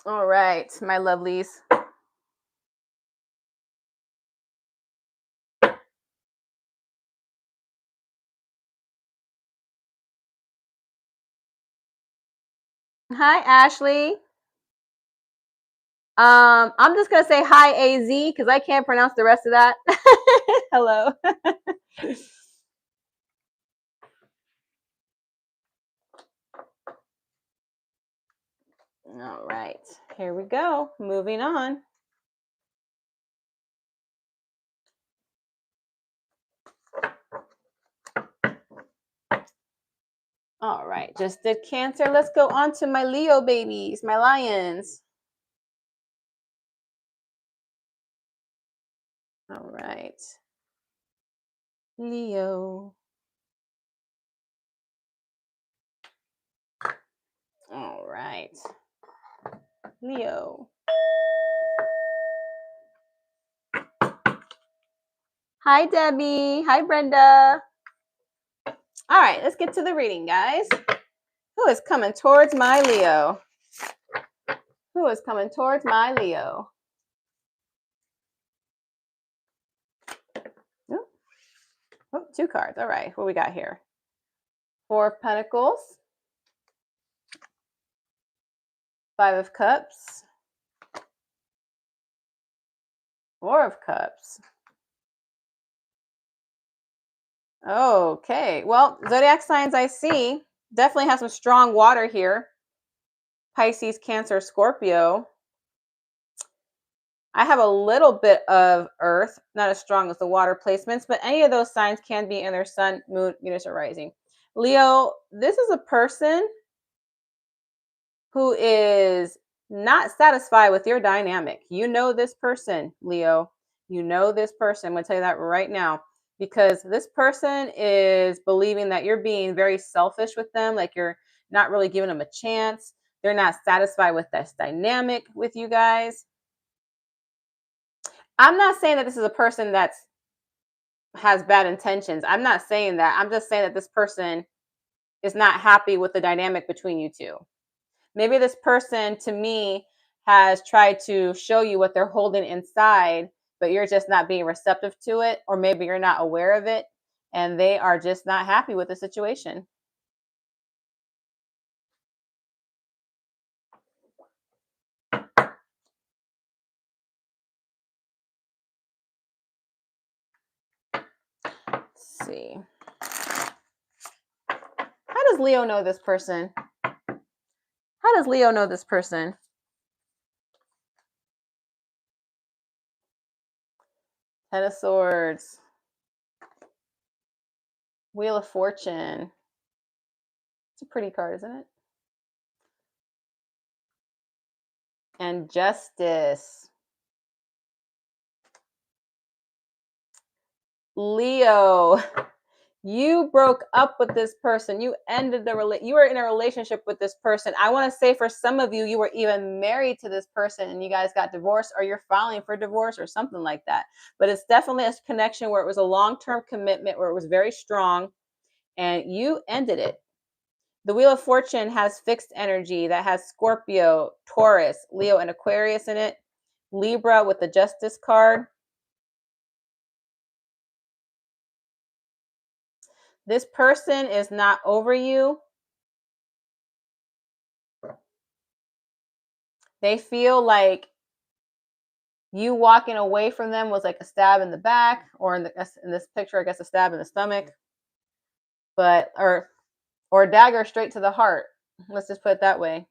All right, my lovelies. Hi, Ashley. I'm just gonna say hi, AZ, because I can't pronounce the rest of that. Hello. All right, here we go. Moving on. All right, just did Cancer. Let's go on to my Leo babies, my lions. All right. Leo. All right. Leo. Hi, Debbie. Hi, Brenda. All right, let's get to the reading, guys. Who is coming towards my Leo? Who is coming towards my Leo? Oh, 2 cards. All right, what we got here? 4 of Pentacles. 5 of Cups. 4 of Cups. Okay, well, zodiac signs I see definitely have some strong water here. Pisces, Cancer, Scorpio. I have a little bit of earth, not as strong as the water placements, but any of those signs can be in their sun, moon, Venus, or rising. Leo, this is a person who is not satisfied with your dynamic. You know this person, Leo. You know this person. I'm going to tell you that right now, because this person is believing that you're being very selfish with them, like you're not really giving them a chance. They're not satisfied with this dynamic with you guys. I'm not saying that this is a person that has bad intentions. I'm not saying that. I'm just saying that this person is not happy with the dynamic between you two. Maybe this person, to me, has tried to show you what they're holding inside, but you're just not being receptive to it, or maybe you're not aware of it, and they are just not happy with the situation. Let's see. How does Leo know this person? How does Leo know this person? Ten of Swords. Wheel of Fortune. It's a pretty card, isn't it? And Justice. Leo, you broke up with this person. You ended you were in a relationship with this person. I want to say for some of you, you were even married to this person and you guys got divorced, or you're filing for divorce or something like that. But it's definitely a connection where it was a long-term commitment, where it was very strong, and you ended it. The Wheel of Fortune has fixed energy that has Scorpio, Taurus, Leo, and Aquarius in it. Libra with the Justice card. This person is not over you. They feel like you walking away from them was like a stab in the back, or in this picture, I guess a stab in the stomach, but or a dagger straight to the heart. Let's just put it that way.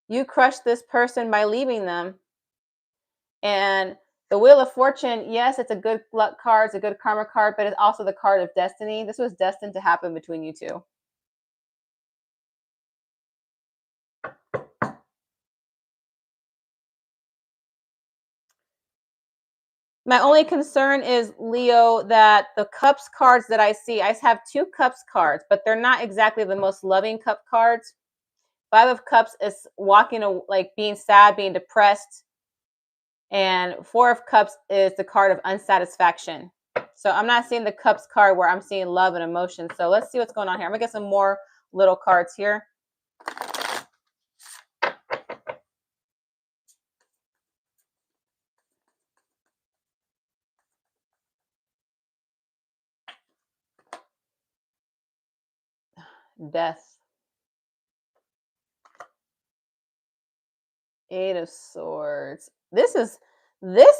You crushed this person by leaving them. And the Wheel of Fortune, yes, it's a good luck card, it's a good karma card, but it's also the card of destiny. This was destined to happen between you two. My only concern is, Leo, that the Cups cards that I see, I have 2 Cups cards, but they're not exactly the most loving Cup cards. 5 of Cups is walking, like being sad, being depressed. And 4 of Cups is the card of unsatisfaction. So I'm not seeing the Cups card where I'm seeing love and emotion. So let's see what's going on here. I'm going to get some more little cards here. Death. 8 of Swords. This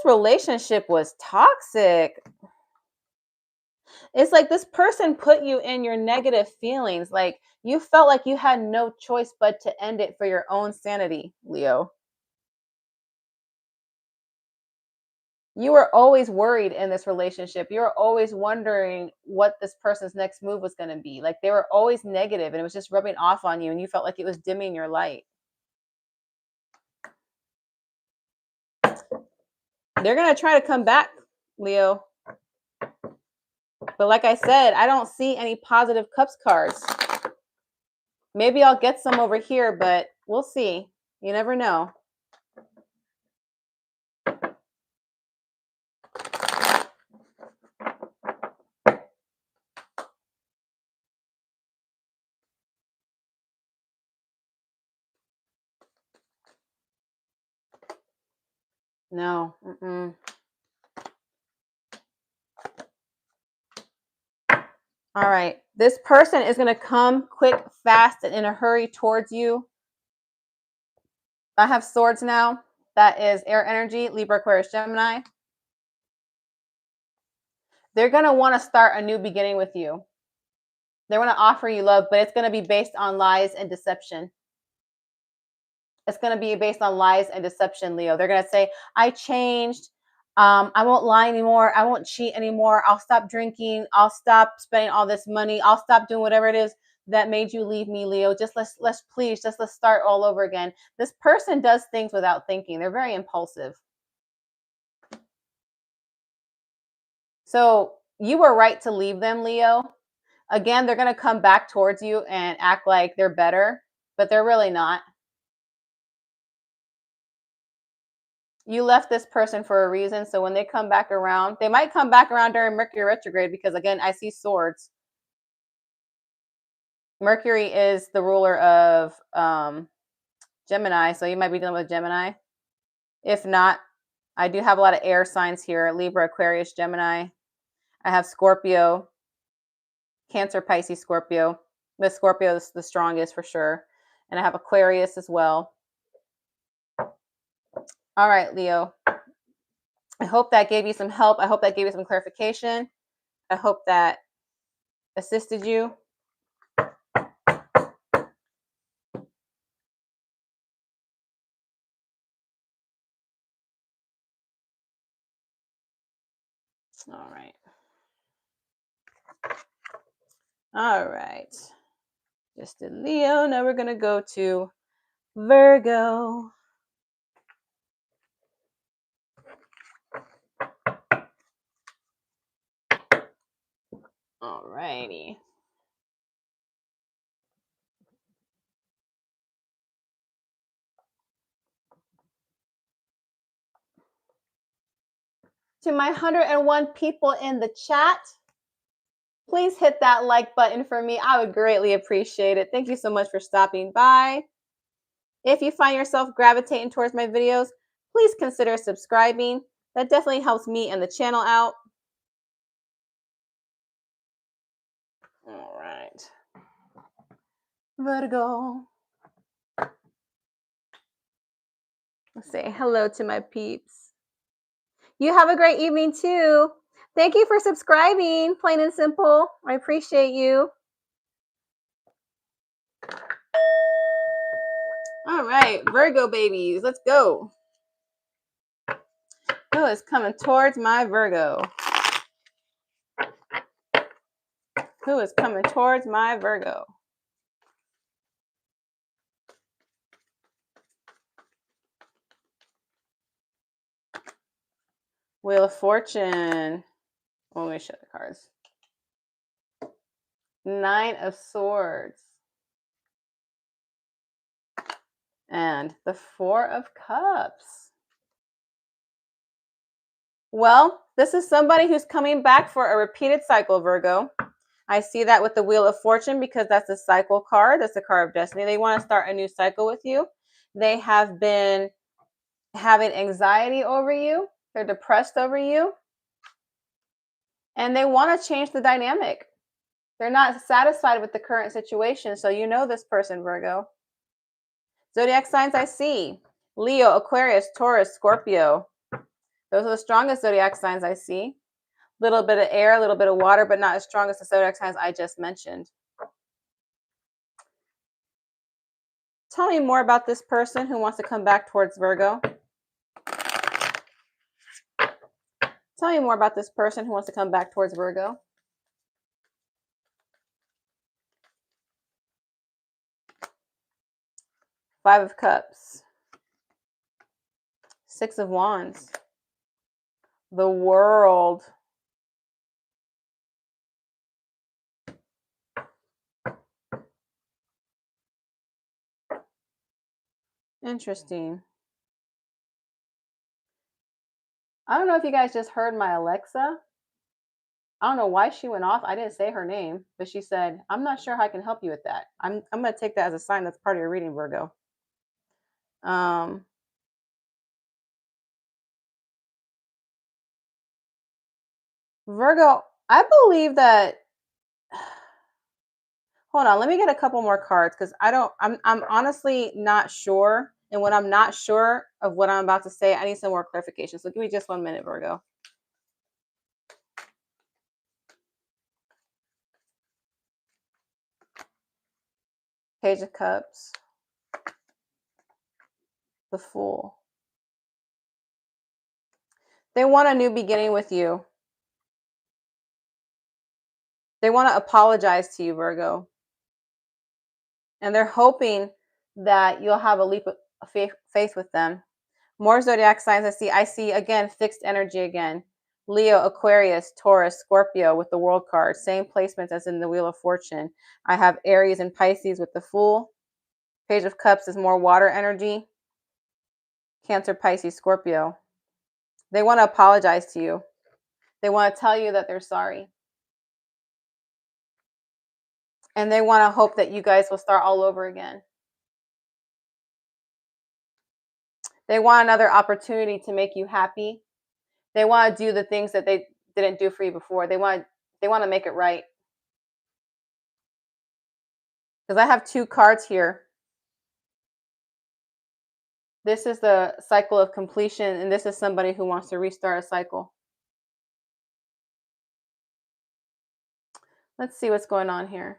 relationship was toxic. It's like this person put you in your negative feelings. Like you felt like you had no choice but to end it for your own sanity, Leo. You were always worried in this relationship. You were always wondering what this person's next move was going to be. Like they were always negative and it was just rubbing off on you and you felt like it was dimming your light. They're going to try to come back, Leo. But like I said, I don't see any positive Cups cards. Maybe I'll get some over here, but we'll see. You never know. No. All right. This person is going to come quick, fast, and in a hurry towards you. I have Swords now. That is air energy, Libra, Aquarius, Gemini. They're going to want to start a new beginning with you. They want to offer you love, but it's going to be based on lies and deception. It's going to be based on lies and deception, Leo. They're going to say, I changed. I won't lie anymore. I won't cheat anymore. I'll stop drinking. I'll stop spending all this money. I'll stop doing whatever it is that made you leave me, Leo. Just let's start all over again. This person does things without thinking. They're very impulsive. So you were right to leave them, Leo. Again, they're going to come back towards you and act like they're better, but they're really not. You left this person for a reason. So when they come back around, they might come back around during Mercury retrograde because, again, I see Swords. Mercury is the ruler of Gemini. So you might be dealing with Gemini. If not, I do have a lot of air signs here. Libra, Aquarius, Gemini. I have Scorpio, Cancer, Pisces, Scorpio. The Scorpio is the strongest for sure. And I have Aquarius as well. All right, Leo. I hope that gave you some help. I hope that gave you some clarification. I hope that assisted you. All right. All right. Just did Leo. Now we're going to go to Virgo. All righty. To my 101 people in the chat, please hit that like button for me. I would greatly appreciate it. Thank you so much for stopping by. If you find yourself gravitating towards my videos, please consider subscribing. That definitely helps me and the channel out. All right. Virgo. Let's say hello to my peeps. You have a great evening too. Thank you for subscribing, plain and simple. I appreciate you. All right, Virgo babies, let's go. Who is coming towards my Virgo? Who is coming towards my Virgo? Wheel of Fortune. Well, let me show the cards. 9 of Swords. And the 4 of Cups. Well, this is somebody who's coming back for a repeated cycle, Virgo. I see that with the Wheel of Fortune because that's a cycle card. That's the card of destiny. They want to start a new cycle with you. They have been having anxiety over you. They're depressed over you. And they want to change the dynamic. They're not satisfied with the current situation. So you know this person, Virgo. Zodiac signs I see. Leo, Aquarius, Taurus, Scorpio. Those are the strongest zodiac signs I see. A little bit of air, a little bit of water, but not as strong as the zodiac signs I just mentioned. Tell me more about this person who wants to come back towards Virgo. Tell me more about this person who wants to come back towards Virgo. Five of Cups. 6 of Wands. The World. Interesting. I don't know if you guys just heard my Alexa. I don't know why she went off. I didn't say her name, but she said, I'm not sure how I can help you with that. I'm going to take that as a sign that's part of your reading, Virgo. Virgo, I believe that. Hold on, let me get a couple more cards because I'm honestly not sure. And when I'm not sure of what I'm about to say, I need some more clarification. So give me just 1 minute, Virgo. Page of Cups. The Fool. They want a new beginning with you. They want to apologize to you, Virgo. And they're hoping that you'll have a leap of faith with them. More zodiac signs I see again, fixed energy again. Leo, Aquarius, Taurus, Scorpio with the World card. Same placements as in the Wheel of Fortune. I have Aries and Pisces with the Fool. Page of Cups is more water energy. Cancer, Pisces, Scorpio. They want to apologize to you. They want to tell you that they're sorry. And they want to hope that you guys will start all over again. They want another opportunity to make you happy. They want to do the things that they didn't do for you before. They want to make it right. Because I have 2 cards here. This is the cycle of completion, and this is somebody who wants to restart a cycle. Let's see what's going on here.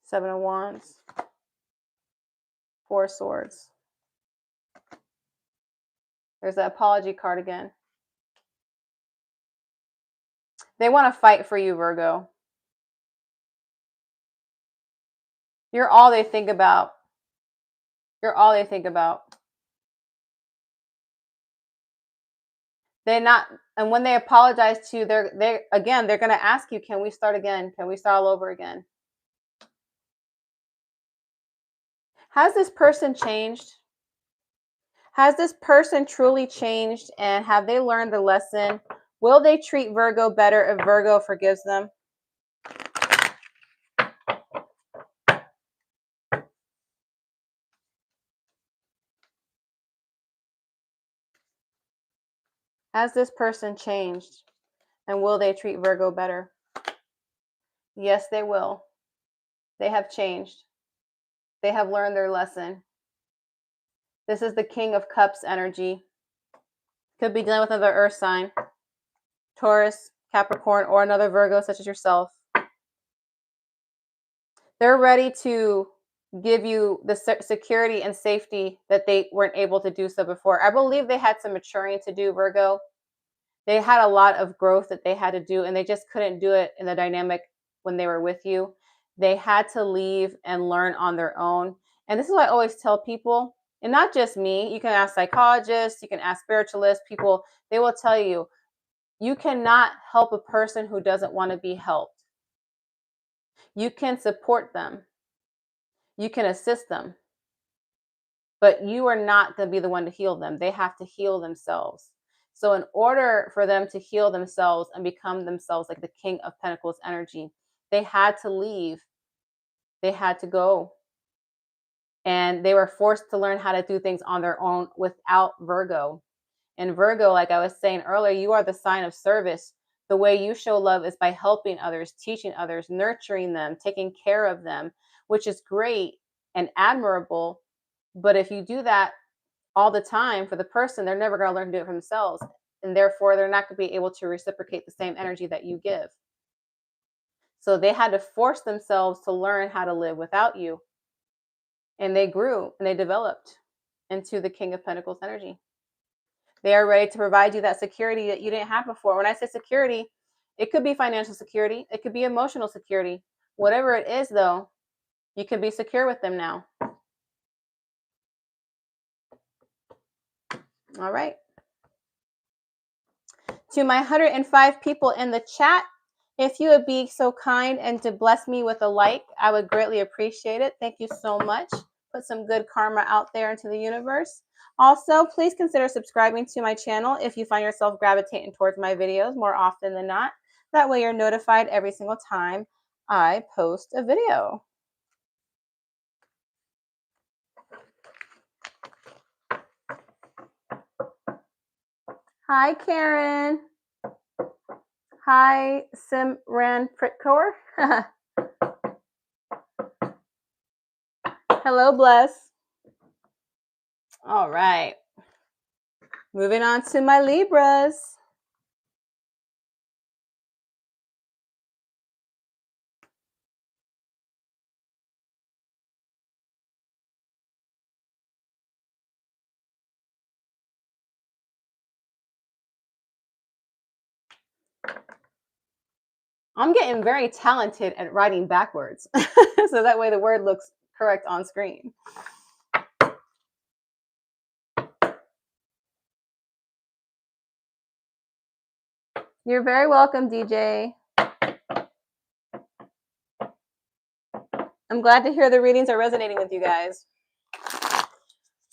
Seven of Wands. 4 Swords. There's the apology card again. They want to fight for you, Virgo. You're all they think about. You're all they think about. And when they apologize to you, they're going to ask you, can we start again? Can we start all over again? Has this person changed? Has this person truly changed, and have they learned the lesson? Will they treat Virgo better if Virgo forgives them? Has this person changed, and will they treat Virgo better? Yes, they will. They have changed. They have learned their lesson. This is the King of Cups energy. Could be dealing with another earth sign, Taurus, Capricorn, or another Virgo such as yourself. They're ready to give you the security and safety that they weren't able to do so before. I believe they had some maturing to do, Virgo. They had a lot of growth that they had to do, and they just couldn't do it in the dynamic when they were with you. They had to leave and learn on their own. And this is what I always tell people, and not just me. You can ask psychologists, you can ask spiritualists, people, they will tell you, you cannot help a person who doesn't want to be helped. You can support them. You can assist them. But you are not going to be the one to heal them. They have to heal themselves. So in order for them to heal themselves and become themselves like the King of Pentacles energy, they had to leave. They had to go. And they were forced to learn how to do things on their own without Virgo. And Virgo, like I was saying earlier, you are the sign of service. The way you show love is by helping others, teaching others, nurturing them, taking care of them, which is great and admirable. But if you do that all the time for the person, they're never going to learn to do it for themselves. And therefore, they're not going to be able to reciprocate the same energy that you give. So they had to force themselves to learn how to live without you. And they grew and they developed into the King of Pentacles energy. They are ready to provide you that security that you didn't have before. When I say security, it could be financial security. It could be emotional security. Whatever it is, though, you can be secure with them now. All right. To my 105 people in the chat, if you would be so kind and to bless me with a like, I would greatly appreciate it. Thank you so much. Put some good karma out there into the universe. Also, please consider subscribing to my channel if you find yourself gravitating towards my videos more often than not. That way you're notified every single time I post a video. Hi, Karen. Hi, Simran Pritkor. Hello, Bless. All right. Moving on to my Libras. I'm getting very talented at writing backwards. So that way the word looks correct on screen. You're very welcome, DJ. I'm glad to hear the readings are resonating with you guys.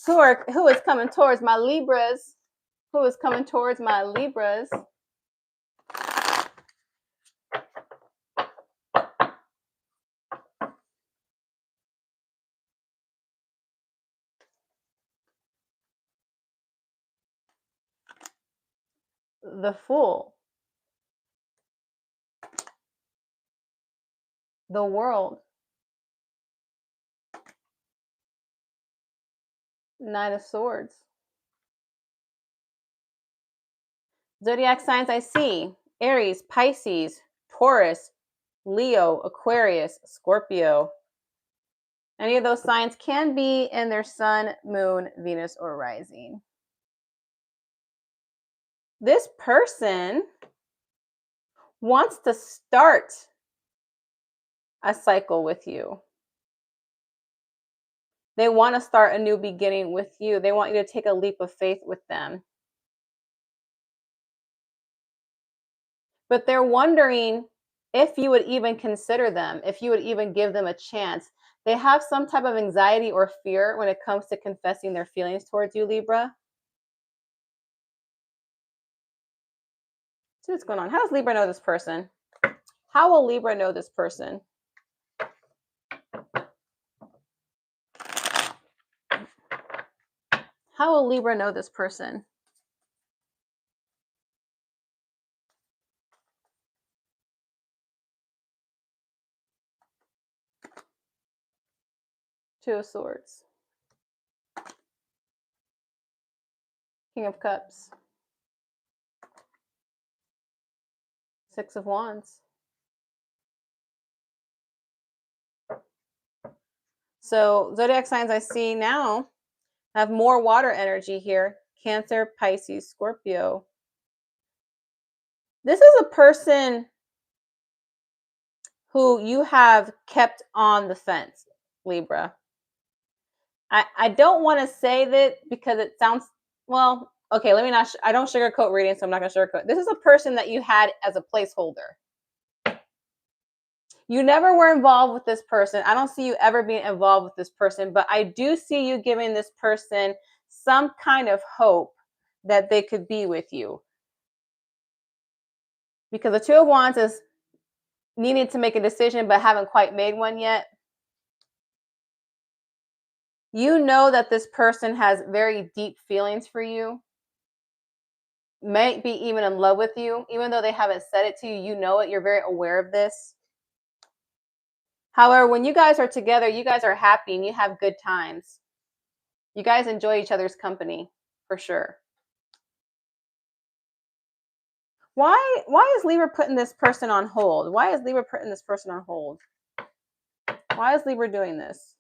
Who is coming towards my Libras? Who is coming towards my Libras? The Fool. The World. Nine of Swords. Zodiac signs I see: Aries, Pisces, Taurus, Leo, Aquarius, Scorpio. Any of those signs can be in their sun, moon, Venus, or rising. This person wants to start a cycle with you. They want to start a new beginning with you. They want you to take a leap of faith with them. But they're wondering if you would even consider them, if you would even give them a chance. They have some type of anxiety or fear when it comes to confessing their feelings towards you, Libra. See what's going on. How does Libra know this person? How will Libra know this person? How will Libra know this person? Two of Swords. King of Cups. Six of Wands. So zodiac signs I see now have more water energy here. Cancer, Pisces, Scorpio. This is a person who you have kept on the fence, Libra. I don't want to say that because it sounds, well, okay, let me not, I don't sugarcoat reading, so I'm not going to sugarcoat. This is a person that you had as a placeholder. You never were involved with this person. I don't see you ever being involved with this person, but I do see you giving this person some kind of hope that they could be with you. Because the Two of Wands is needing to make a decision but haven't quite made one yet. You know that this person has very deep feelings for you, might be even in love with you, even though they haven't said it to you. You know it. You're very aware of this. However, when you guys are together, you guys are happy and you have good times. You guys enjoy each other's company for sure. Why is Libra putting this person on hold? Why is Libra putting this person on hold? Why is Libra doing this?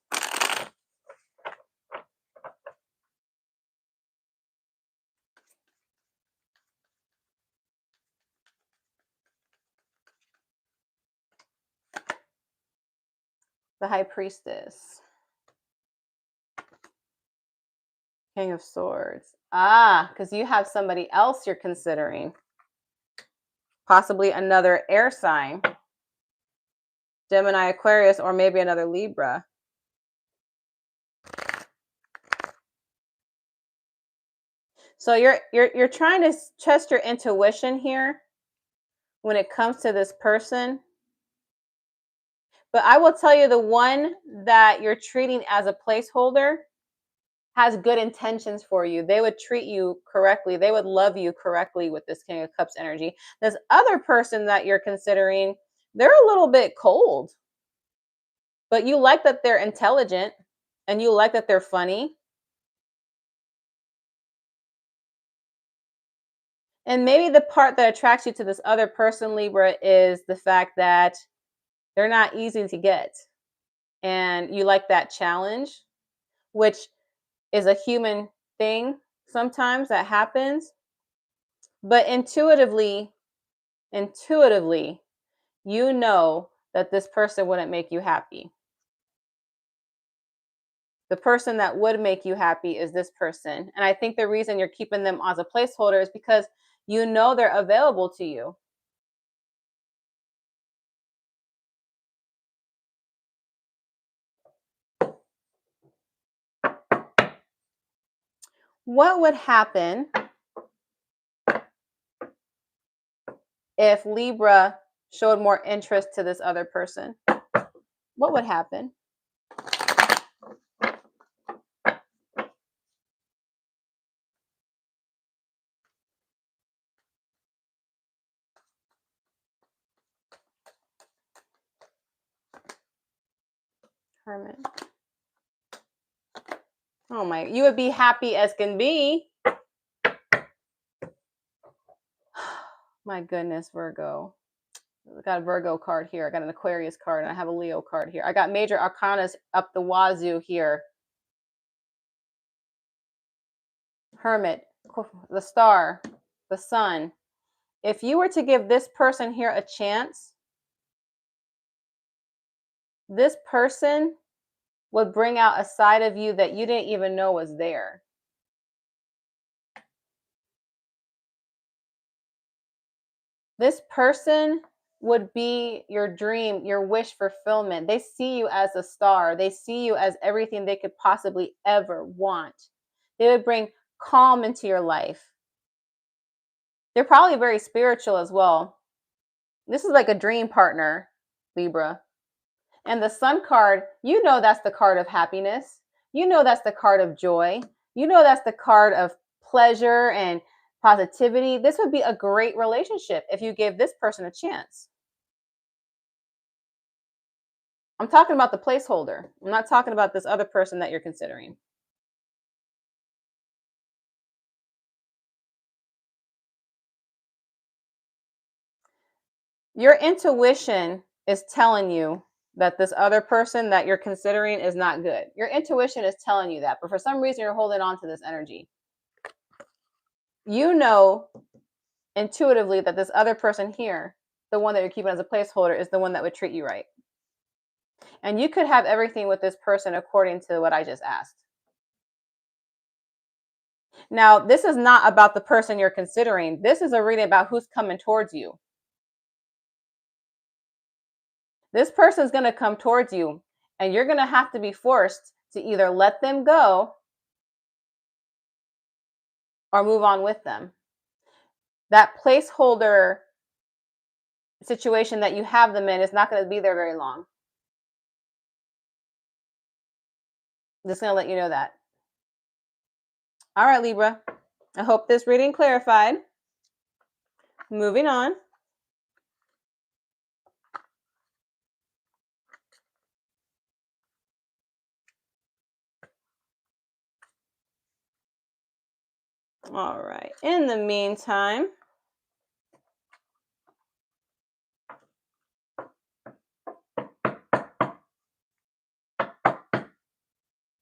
The High Priestess. King of Swords. Because you have somebody else you're considering. Possibly another air sign. Gemini, Aquarius, or maybe another Libra. So you're trying to test your intuition here when it comes to this person. But I will tell you, the one that you're treating as a placeholder has good intentions for you. They would treat you correctly. They would love you correctly with this King of Cups energy. This other person that you're considering, they're a little bit cold. But you like that they're intelligent and you like that they're funny. And maybe the part that attracts you to this other person, Libra, is the fact that they're not easy to get. And you like that challenge, which is a human thing sometimes that happens. But intuitively, you know that this person wouldn't make you happy. The person that would make you happy is this person. And I think the reason you're keeping them as a placeholder is because you know they're available to you. What would happen if Libra showed more interest to this other person? What would happen? Hermit. Oh my, you would be happy as can be. My goodness, Virgo. I got a Virgo card here. I got an Aquarius card, and I have a Leo card here. I got major arcanas up the wazoo here. Hermit, the star, the sun. If you were to give this person here a chance, this person would bring out a side of you that you didn't even know was there. This person would be your dream, your wish fulfillment. They see you as a star. They see you as everything they could possibly ever want. They would bring calm into your life. They're probably very spiritual as well. This is like a dream partner, Libra. And the Sun card, you know that's the card of happiness. You know that's the card of joy. You know that's the card of pleasure and positivity. This would be a great relationship if you gave this person a chance. I'm talking about the placeholder. I'm not talking about this other person that you're considering. Your intuition is telling you that this other person that you're considering is not good. Your intuition is telling you that, but for some reason you're holding on to this energy. You know intuitively that this other person here, the one that you're keeping as a placeholder, is the one that would treat you right. And you could have everything with this person according to what I just asked. Now, this is not about the person you're considering. This is a reading about who's coming towards you. This person's going to come towards you, and you're going to have to be forced to either let them go or move on with them. That placeholder situation that you have them in is not going to be there very long. I'm just going to let you know that. All right, Libra. I hope this reading clarified. Moving on. All right. In the meantime,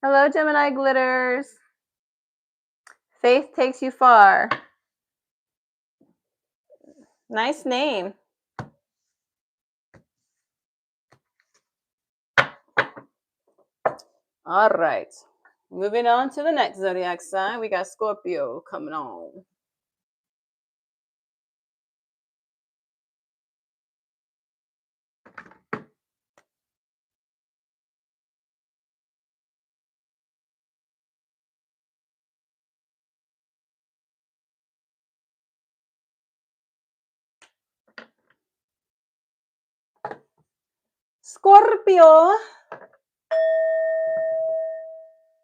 hello, Gemini glitters. Faith takes you far. Nice name. All right. Moving on to the next zodiac sign. We got Scorpio coming on. Scorpio.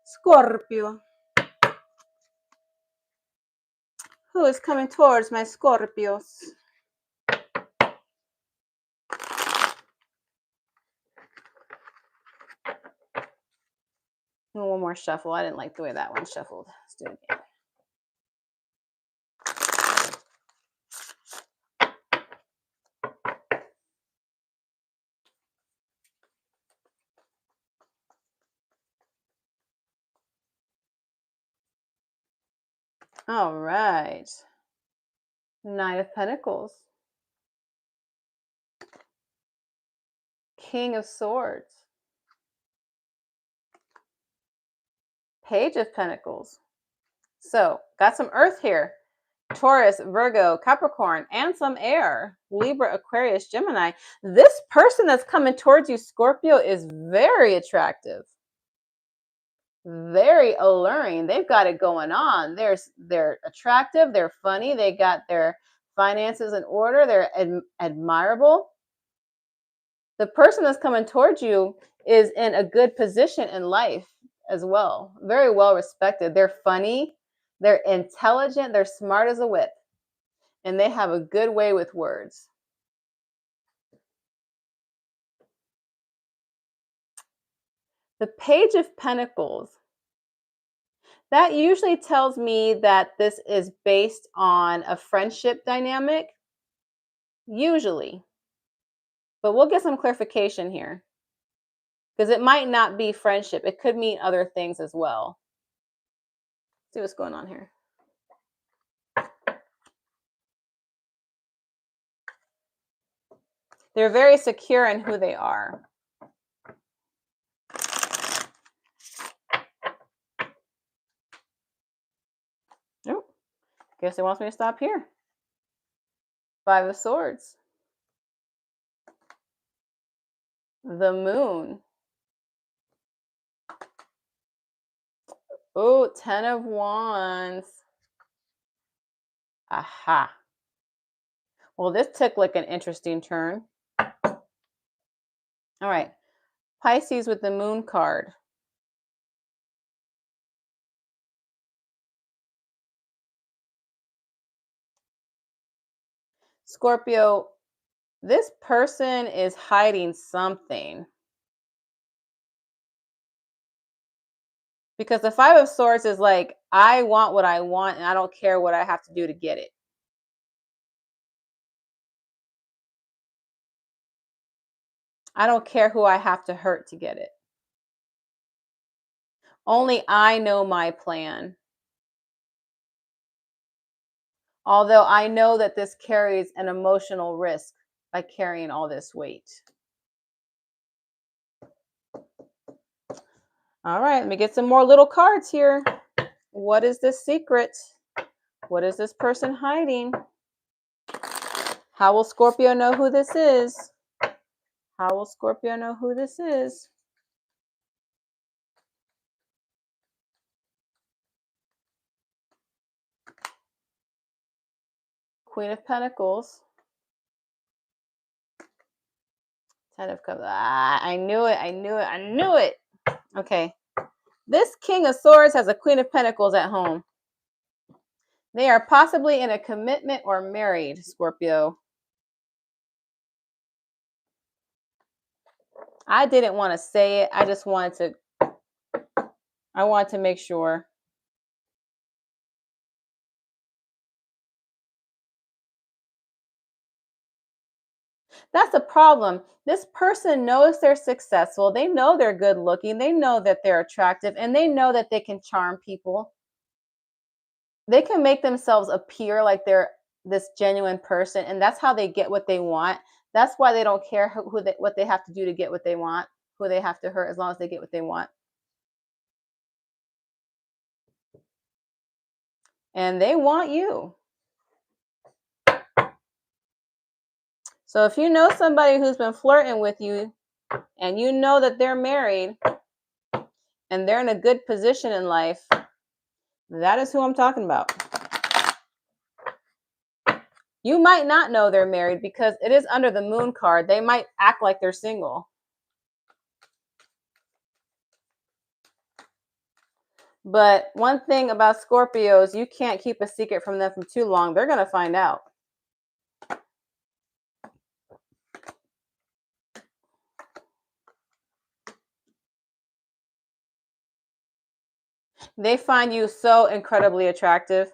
Scorpio. Who is coming towards my Scorpios? One more shuffle. I didn't like the way that one shuffled. Let's do it again. All right. Nine of Pentacles. King of Swords. Page of Pentacles. So, got some earth here. Taurus, Virgo, Capricorn, and some air. Libra, Aquarius, Gemini. This person that's coming towards you, Scorpio, is very attractive. Very alluring. They've got it going on. They're attractive. They're funny. They got their finances in order. They're admirable. The person that's coming towards you is in a good position in life as well. Very well respected. They're funny. They're intelligent. They're smart as a whip. And they have a good way with words. The Page of Pentacles. That usually tells me that this is based on a friendship dynamic. Usually. But we'll get some clarification here. Because it might not be friendship. It could mean other things as well. Let's see what's going on here. They're very secure in who they are. Oh, guess it wants me to stop here. Five of Swords. The Moon. Oh, 10 of Wands. Aha. Well, this took like an interesting turn. All right. Pisces with the Moon card. Scorpio, this person is hiding something. Because the Five of Swords is like, I want what I want and I don't care what I have to do to get it. I don't care who I have to hurt to get it. Only I know my plan. Although I know that this carries an emotional risk by carrying all this weight. All right, let me get some more little cards here. What is this secret? What is this person hiding? How will Scorpio know who this is? How will Scorpio know who this is? Queen of Pentacles. Ten of Cups. Ah, I knew it. I knew it. I knew it. Okay. This King of Swords has a Queen of Pentacles at home. They are possibly in a commitment or married, Scorpio. I didn't want to say it. I just wanted to make sure. That's a problem. This person knows they're successful. They know they're good looking. They know that they're attractive, and they know that they can charm people. They can make themselves appear like they're this genuine person, and that's how they get what they want. That's why they don't care what they have to do to get what they want, who they have to hurt, as long as they get what they want. And they want you. So if you know somebody who's been flirting with you and you know that they're married and they're in a good position in life, that is who I'm talking about. You might not know they're married because it is under the moon card. They might act like they're single. But one thing about Scorpios, you can't keep a secret from them for too long. They're going to find out. They find you so incredibly attractive.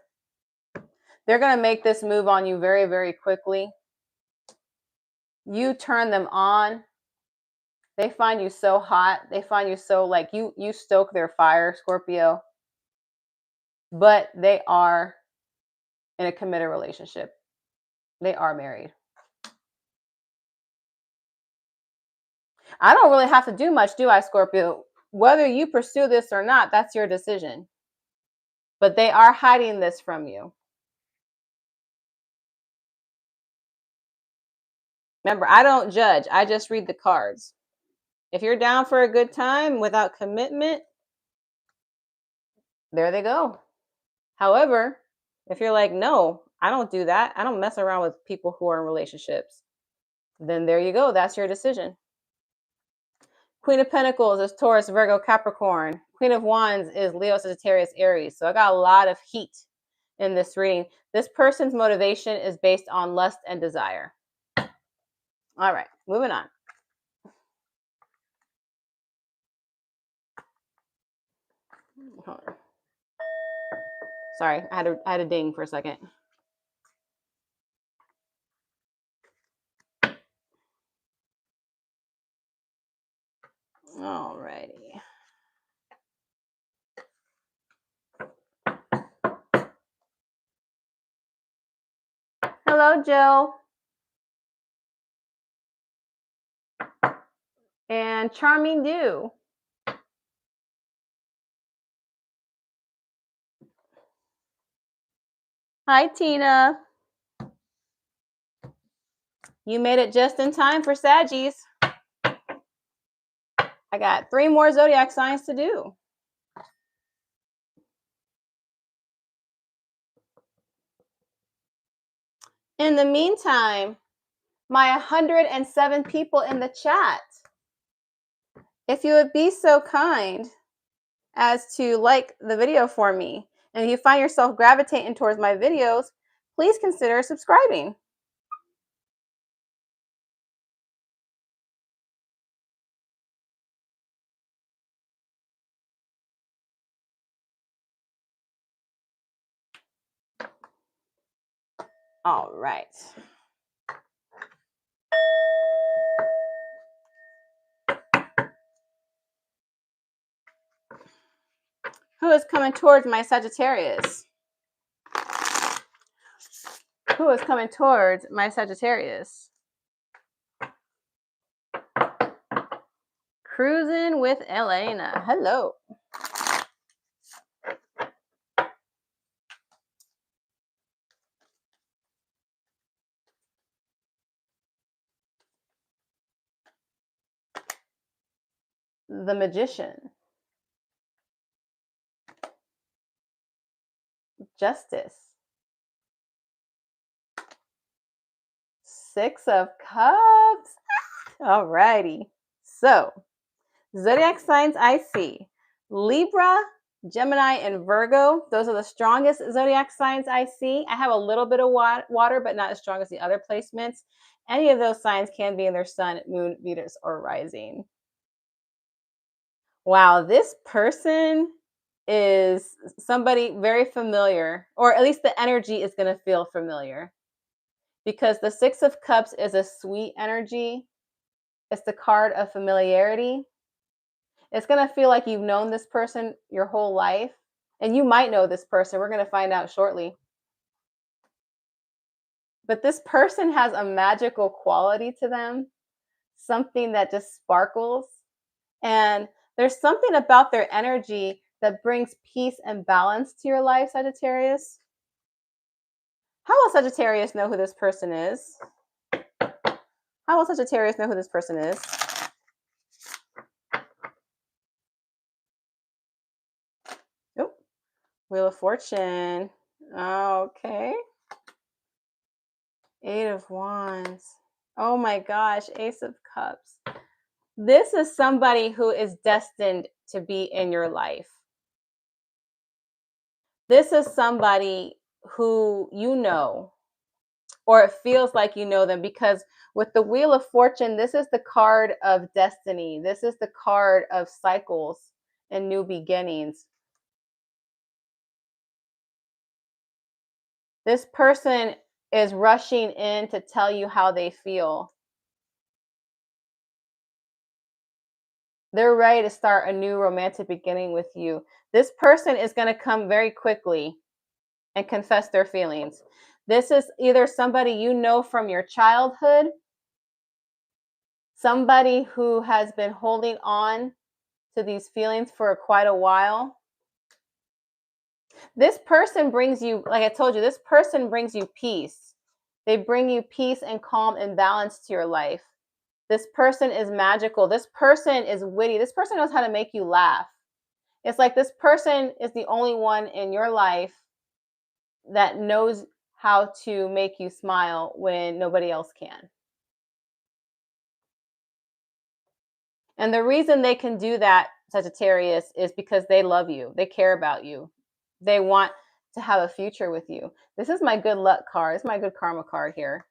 They're going to make this move on you very, very quickly. You turn them on. They find you so hot. They find you so like you stoke their fire, Scorpio. But they are in a committed relationship. They are married. I don't really have to do much, do I, Scorpio? Whether you pursue this or not, that's your decision. But they are hiding this from you. Remember, I don't judge. I just read the cards. If you're down for a good time without commitment, there they go. However, if you're like, no, I don't do that. I don't mess around with people who are in relationships. Then there you go. That's your decision. Queen of Pentacles is Taurus, Virgo, Capricorn. Queen of Wands is Leo, Sagittarius, Aries. So I got a lot of heat in this reading. This person's motivation is based on lust and desire. All right, moving on. Sorry, I had a ding for a second. All righty. Hello, Jill. And Charming Dew. Hi, Tina. You made it just in time for Saggies. I got 3 more zodiac signs to do. In the meantime, my 107 people in the chat, if you would be so kind as to like the video for me, and if you find yourself gravitating towards my videos, please consider subscribing. All right. is coming towards my Sagittarius? Who is coming towards my Sagittarius? Cruising with Elena. Hello. The Magician. Justice. Six of Cups. Alrighty. So, zodiac signs I see. Libra, Gemini, and Virgo. Those are the strongest zodiac signs I see. I have a little bit of water, but not as strong as the other placements. Any of those signs can be in their sun, moon, Venus, or rising. Wow, this person is somebody very familiar, or at least the energy is going to feel familiar, because the Six of Cups is a sweet energy. It's the card of familiarity. It's going to feel like you've known this person your whole life, and you might know this person. We're going to find out shortly. But this person has a magical quality to them, something that just sparkles. And there's something about their energy that brings peace and balance to your life, Sagittarius. How will Sagittarius know who this person is? How will Sagittarius know who this person is? Oh, Wheel of Fortune. Okay. Eight of Wands. Oh my gosh, Ace of Cups. This is somebody who is destined to be in your life. This is somebody who you know, or it feels like you know them, because with the Wheel of Fortune, this is the card of destiny. This is the card of cycles and new beginnings. This person is rushing in to tell you how they feel. They're ready to start a new romantic beginning with you. This person is going to come very quickly and confess their feelings. This is either somebody you know from your childhood, somebody who has been holding on to these feelings for quite a while. This person brings you, like I told you, this person brings you peace. They bring you peace and calm and balance to your life. This person is magical. This person is witty. This person knows how to make you laugh. It's like this person is the only one in your life that knows how to make you smile when nobody else can. And the reason they can do that, Sagittarius, is because they love you. They care about you. They want to have a future with you. This is my good luck card. This is my good karma card here.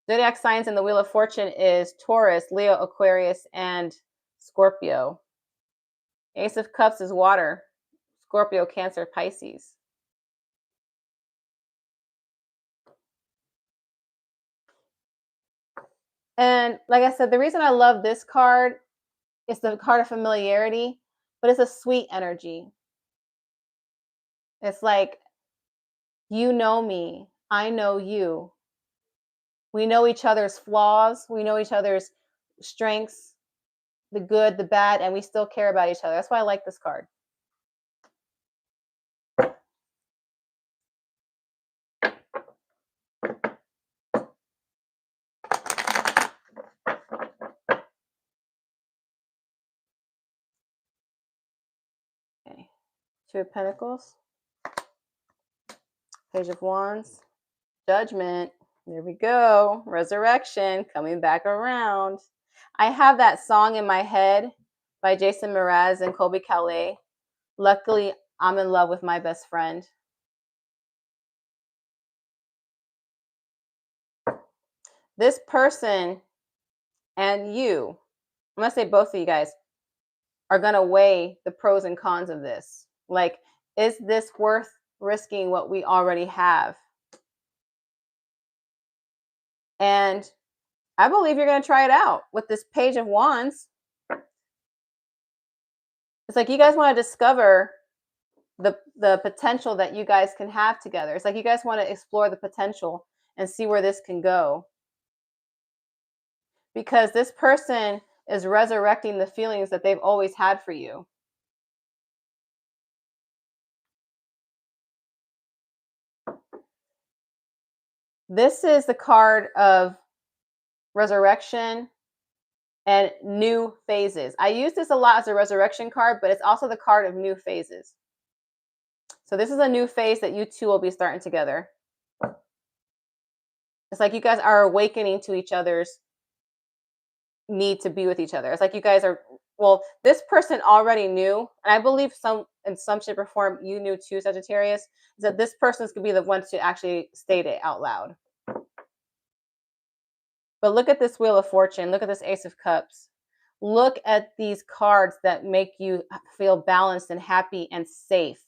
Zodiac signs in the Wheel of Fortune is Taurus, Leo, Aquarius, and Scorpio. Ace of Cups is water. Scorpio, Cancer, Pisces. And like I said, the reason I love this card is the card of familiarity, but it's a sweet energy. It's like, you know me, I know you. We know each other's flaws. We know each other's strengths, the good, the bad, and we still care about each other. That's why I like this card. Okay. Two of Pentacles. Page of Wands. Judgment. There we go. Resurrection coming back around. I have that song in my head by Jason Mraz and Colby Calais. Luckily, I'm in love with my best friend. This person and you, I'm going to say both of you guys, are going to weigh the pros and cons of this. Like, is this worth risking what we already have? And I believe you're going to try it out with this Page of Wands. It's like you guys want to discover the potential that you guys can have together. It's like you guys want to explore the potential and see where this can go. Because this person is resurrecting the feelings that they've always had for you. This is the card of resurrection and new phases. I use this a lot as a resurrection card, but it's also the card of new phases. So this is a new phase that you two will be starting together. It's like you guys are awakening to each other's need to be with each other. It's like you guys are, well, this person already knew, and I believe in some shape or form you knew too, Sagittarius, is that this person's could be the one to actually state it out loud. But look at this Wheel of Fortune. Look at this Ace of Cups. Look at these cards that make you feel balanced and happy and safe.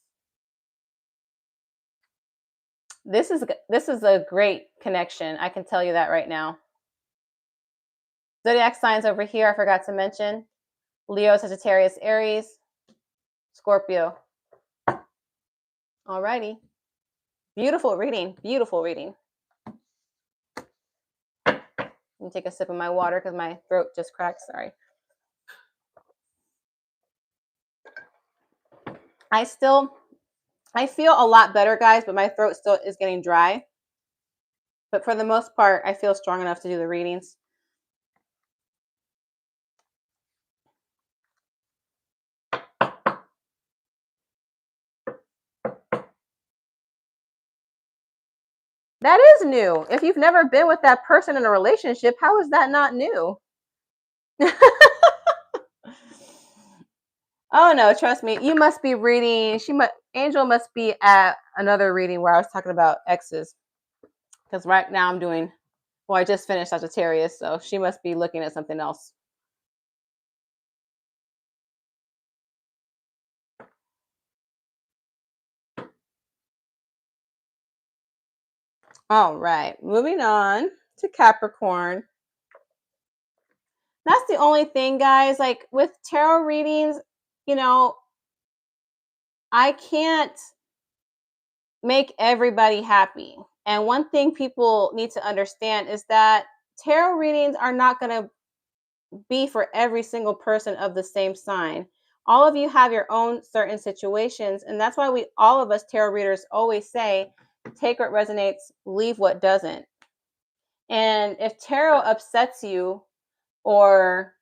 This is a great connection. I can tell you that right now. Zodiac signs over here, I forgot to mention. Leo, Sagittarius, Aries, Scorpio. Alrighty. Beautiful reading. Beautiful reading. Let me take a sip of my water because my throat just cracked. Sorry. I feel a lot better, guys, but my throat still is getting dry. But for the most part, I feel strong enough to do the readings. That is new. If you've never been with that person in a relationship, how is that not new? Oh no, trust me. You must be reading. Angel must be at another reading where I was talking about exes. Because right now I'm doing, well, I just finished Sagittarius, so she must be looking at something else. All right, moving on to Capricorn. That's the only thing, guys. Like with tarot readings, you know, I can't make everybody happy. And one thing people need to understand is that tarot readings are not going to be for every single person of the same sign. All of you have your own certain situations, and that's why all of us tarot readers always say, take what resonates, leave what doesn't. And if tarot upsets you or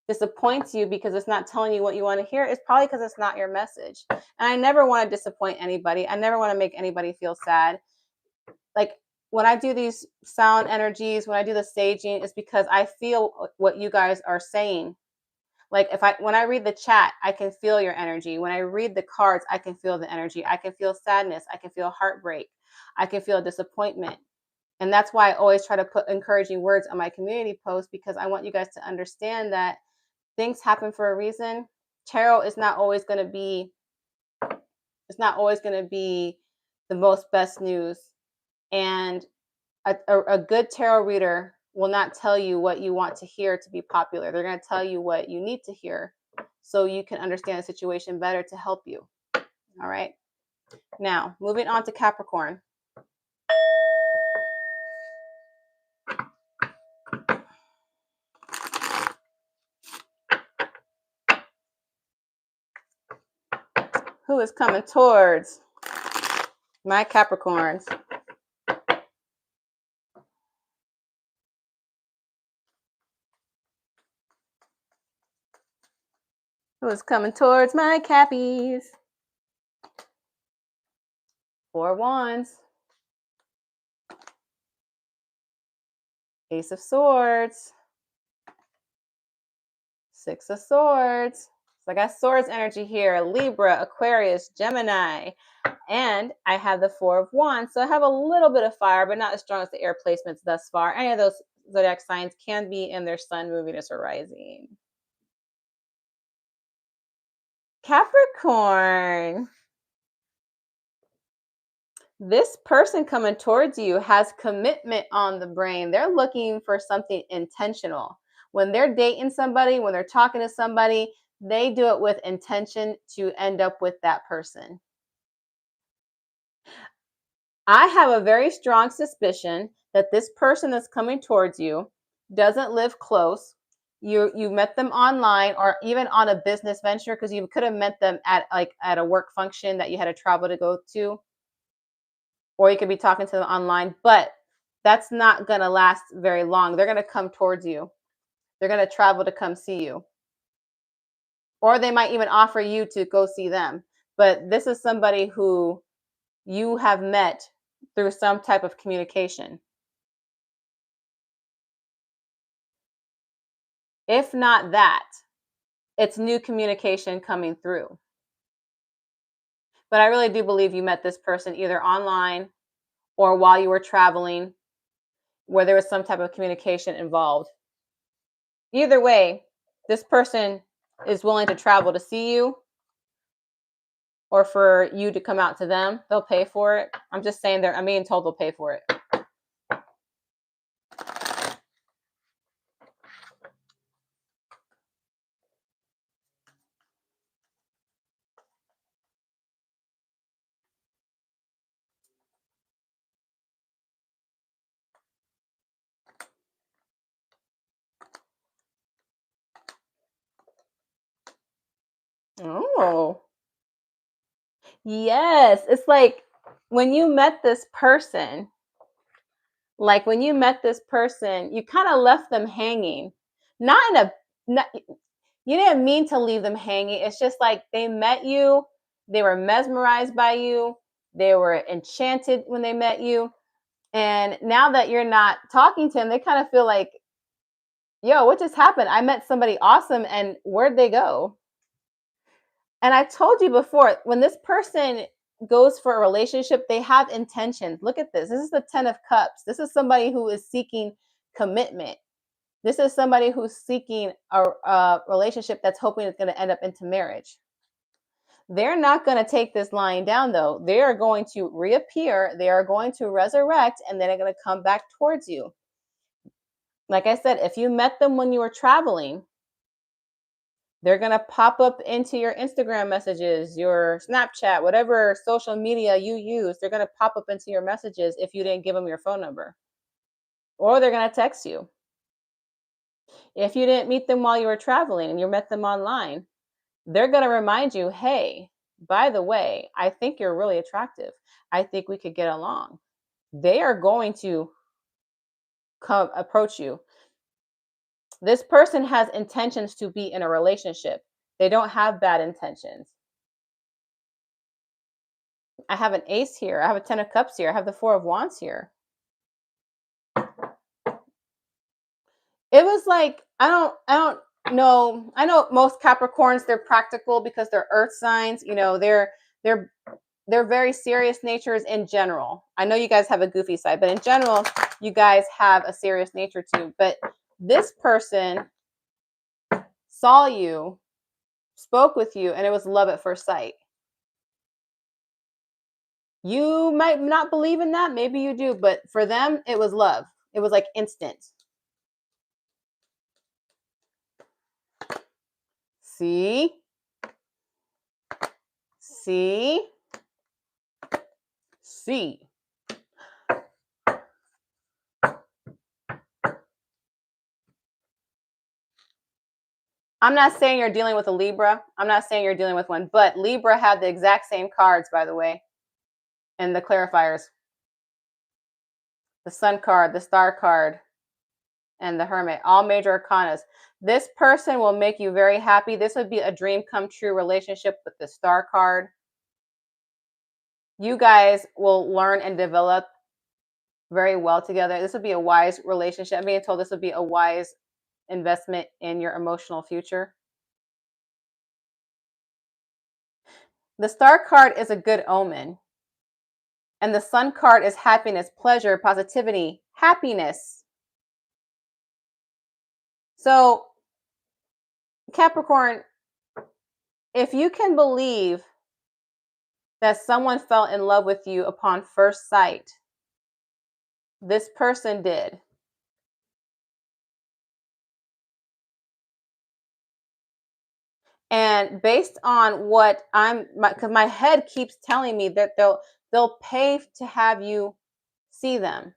disappoints you because it's not telling you what you want to hear, it's probably because it's not your message. And I never want to disappoint anybody. I never want to make anybody feel sad. Like when I do these sound energies, when I do the staging, it's because I feel what you guys are saying. Like when I read the chat, I can feel your energy. When I read the cards, I can feel the energy. I can feel sadness. I can feel heartbreak. I can feel disappointment. And that's why I always try to put encouraging words on my community posts, because I want you guys to understand that things happen for a reason. Tarot is not always going to be, the most best news. And a good tarot reader will not tell you what you want to hear to be popular. They're going to tell you what you need to hear so you can understand the situation better to help you. All right. Now, moving on to Capricorn. Who is coming towards my Capricorns? Who is coming towards my Cappies? 4 Wands. Ace of Swords. 6 of Swords. So I got Swords energy here. Libra, Aquarius, Gemini. And I have the 4 of Wands. So I have a little bit of fire, but not as strong as the air placements thus far. Any of those zodiac signs can be in their sun, moon, Venus, or rising. Capricorn. This person coming towards you has commitment on the brain. They're looking for something intentional. When they're dating somebody, when they're talking to somebody, They do it with intention to end up with that person. I have a very strong suspicion that this person that's coming towards you doesn't live close. You met them online or even on a business venture, because you could have met them at a work function that you had to travel to go to, or you could be talking to them online, but that's not going to last very long. They're going to come towards you. They're going to travel to come see you. Or they might even offer you to go see them. But this is somebody who you have met through some type of communication. If not that, it's new communication coming through. But I really do believe you met this person either online or while you were traveling, where there was some type of communication involved. Either way, this person is willing to travel to see you or for you to come out to them. They'll pay for it. I'm just saying I'm being told they'll pay for it. Oh, yes. It's like when you met this person, you kind of left them hanging. Not in a, not, you didn't mean to leave them hanging. It's just like they met you, they were mesmerized by you, they were enchanted when they met you. And now that you're not talking to them, they kind of feel like, yo, what just happened? I met somebody awesome and where'd they go? And I told you before, when this person goes for a relationship, they have intentions. Look at this. This is the 10 of Cups. This is somebody who is seeking commitment. This is somebody who's seeking a relationship that's hoping it's going to end up into marriage. They're not going to take this lying down, though. They are going to reappear. They are going to resurrect, and then they're going to come back towards you. Like I said, if you met them when you were traveling, they're going to pop up into your Instagram messages, your Snapchat, whatever social media you use. They're going to pop up into your messages if you didn't give them your phone number. Or they're going to text you. If you didn't meet them while you were traveling and you met them online, they're going to remind you, hey, by the way, I think you're really attractive. I think we could get along. They are going to come approach you. This person has intentions to be in a relationship. They don't have bad intentions. I have an ace here. I have a 10 of Cups here. I have the 4 of Wands here. It was like, I don't know. I know most Capricorns, they're practical because they're earth signs. You know, they're very serious natures in general. I know you guys have a goofy side, but in general, you guys have a serious nature too. But this person saw you, spoke with you, and it was love at first sight. You might not believe in that. Maybe you do. But for them, it was love. It was like instant. See? See? See? I'm not saying you're dealing with a Libra. I'm not saying you're dealing with one. But Libra had the exact same cards, by the way, and the clarifiers. The Sun card, the Star card, and the Hermit, all major arcanas. This person will make you very happy. This would be a dream come true relationship with the Star card. You guys will learn and develop very well together. This would be a wise relationship. I'm being told this would be a wise investment in your emotional future. The Star card is a good omen. And the Sun card is happiness, pleasure, positivity, happiness. So, Capricorn, if you can believe that someone fell in love with you upon first sight, this person did. And based on what because my head keeps telling me that they'll pay to have you see them,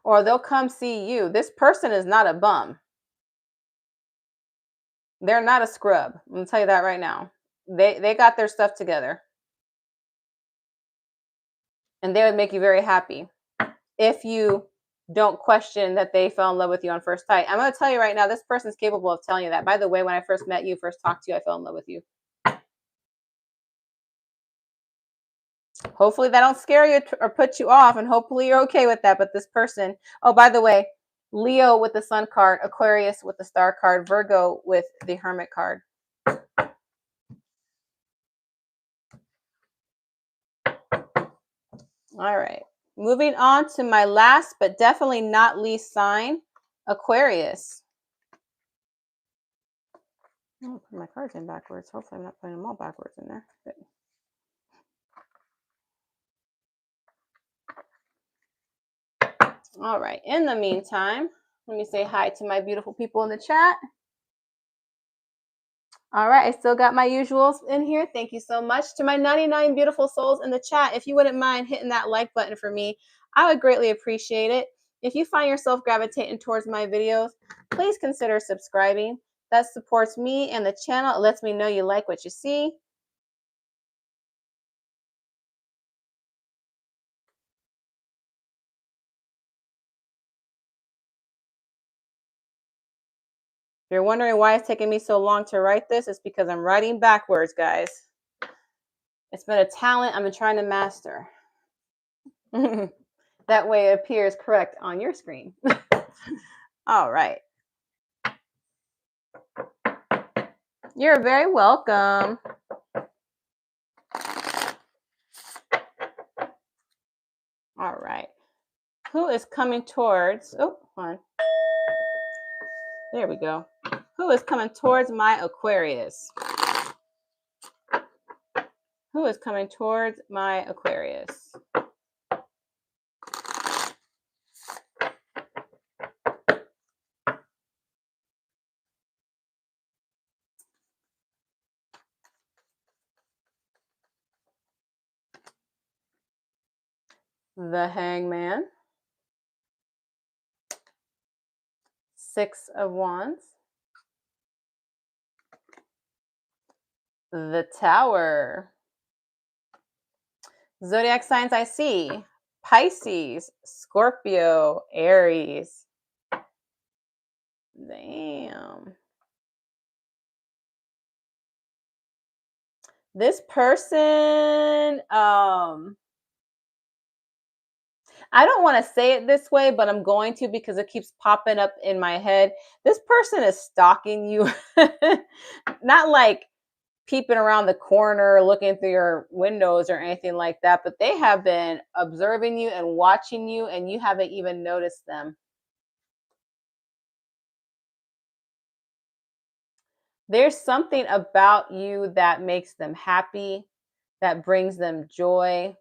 or they'll come see you. This person is not a bum. They're not a scrub. I'm gonna tell you that right now. They got their stuff together, and they would make you very happy if you don't question that they fell in love with you on first sight. I'm gonna tell you right now, this person's capable of telling you that. By the way, when I first met you, first talked to you, I fell in love with you. Hopefully that don't scare you or put you off, and hopefully you're okay with that. But this person, oh, by the way, Leo with the Sun card, Aquarius with the Star card, Virgo with the Hermit card. All right. Moving on to my last, but definitely not least sign, Aquarius. I'll put my cards in backwards. Hopefully I'm not putting them all backwards in there. Good. All right. In the meantime, let me say hi to my beautiful people in the chat. All right. I still got my usuals in here. Thank you so much to my 99 beautiful souls in the chat. If you wouldn't mind hitting that like button for me, I would greatly appreciate it. If you find yourself gravitating towards my videos, please consider subscribing. That supports me and the channel. It lets me know you like what you see. If you're wondering why it's taking me so long to write this, it's because I'm writing backwards, guys. It's been a talent I've been trying to master. That way it appears correct on your screen. All right. You're very welcome. All right. Who is coming towards, oh, hold on. There we go. Who is coming towards my Aquarius? Who is coming towards my Aquarius? The Hangman. Six of Wands. The Tower. Zodiac signs I see: Pisces, Scorpio, Aries. Damn. This person, I don't want to say it this way, but I'm going to because it keeps popping up in my head. This person is stalking you. Not like peeping around the corner, looking through your windows or anything like that, but they have been observing you and watching you, and you haven't even noticed them. There's something about you that makes them happy, that brings them joy,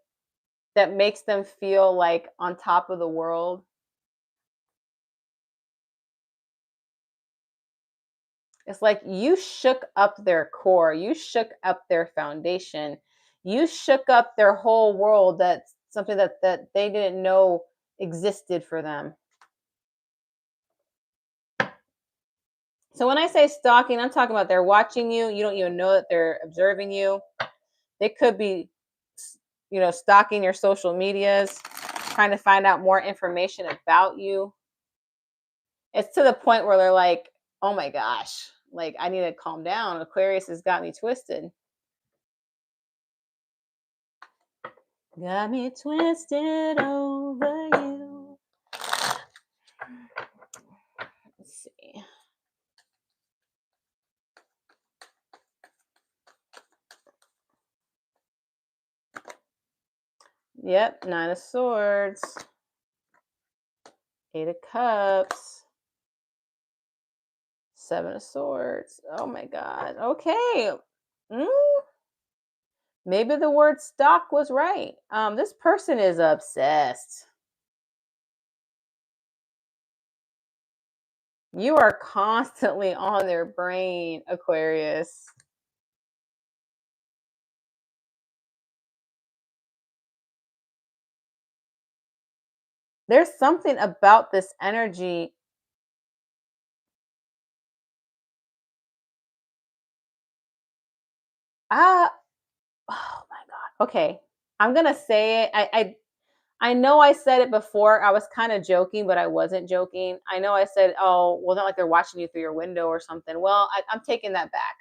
that makes them feel like on top of the world. It's like you shook up their core, you shook up their foundation, you shook up their whole world. That's something that they didn't know existed for them. So when I say stalking, I'm talking about they're watching you. You don't even know that they're observing you. They could be, stalking your social medias, trying to find out more information about you. It's to the point where they're like, oh my gosh, like I need to calm down. Aquarius has got me twisted. Got me twisted over you. Let's see. Yep, Nine of Swords. Eight of Cups. Seven of Swords. Oh my God. Okay. Maybe the word stalk was right. This person is obsessed. You are constantly on their brain, Aquarius. There's something about this energy. Ah, oh my God. Okay. I'm gonna say it. I know I said it before. I was kind of joking, but I wasn't joking. I know I said, "Oh, well, not like they're watching you through your window or something." Well, I'm taking that back.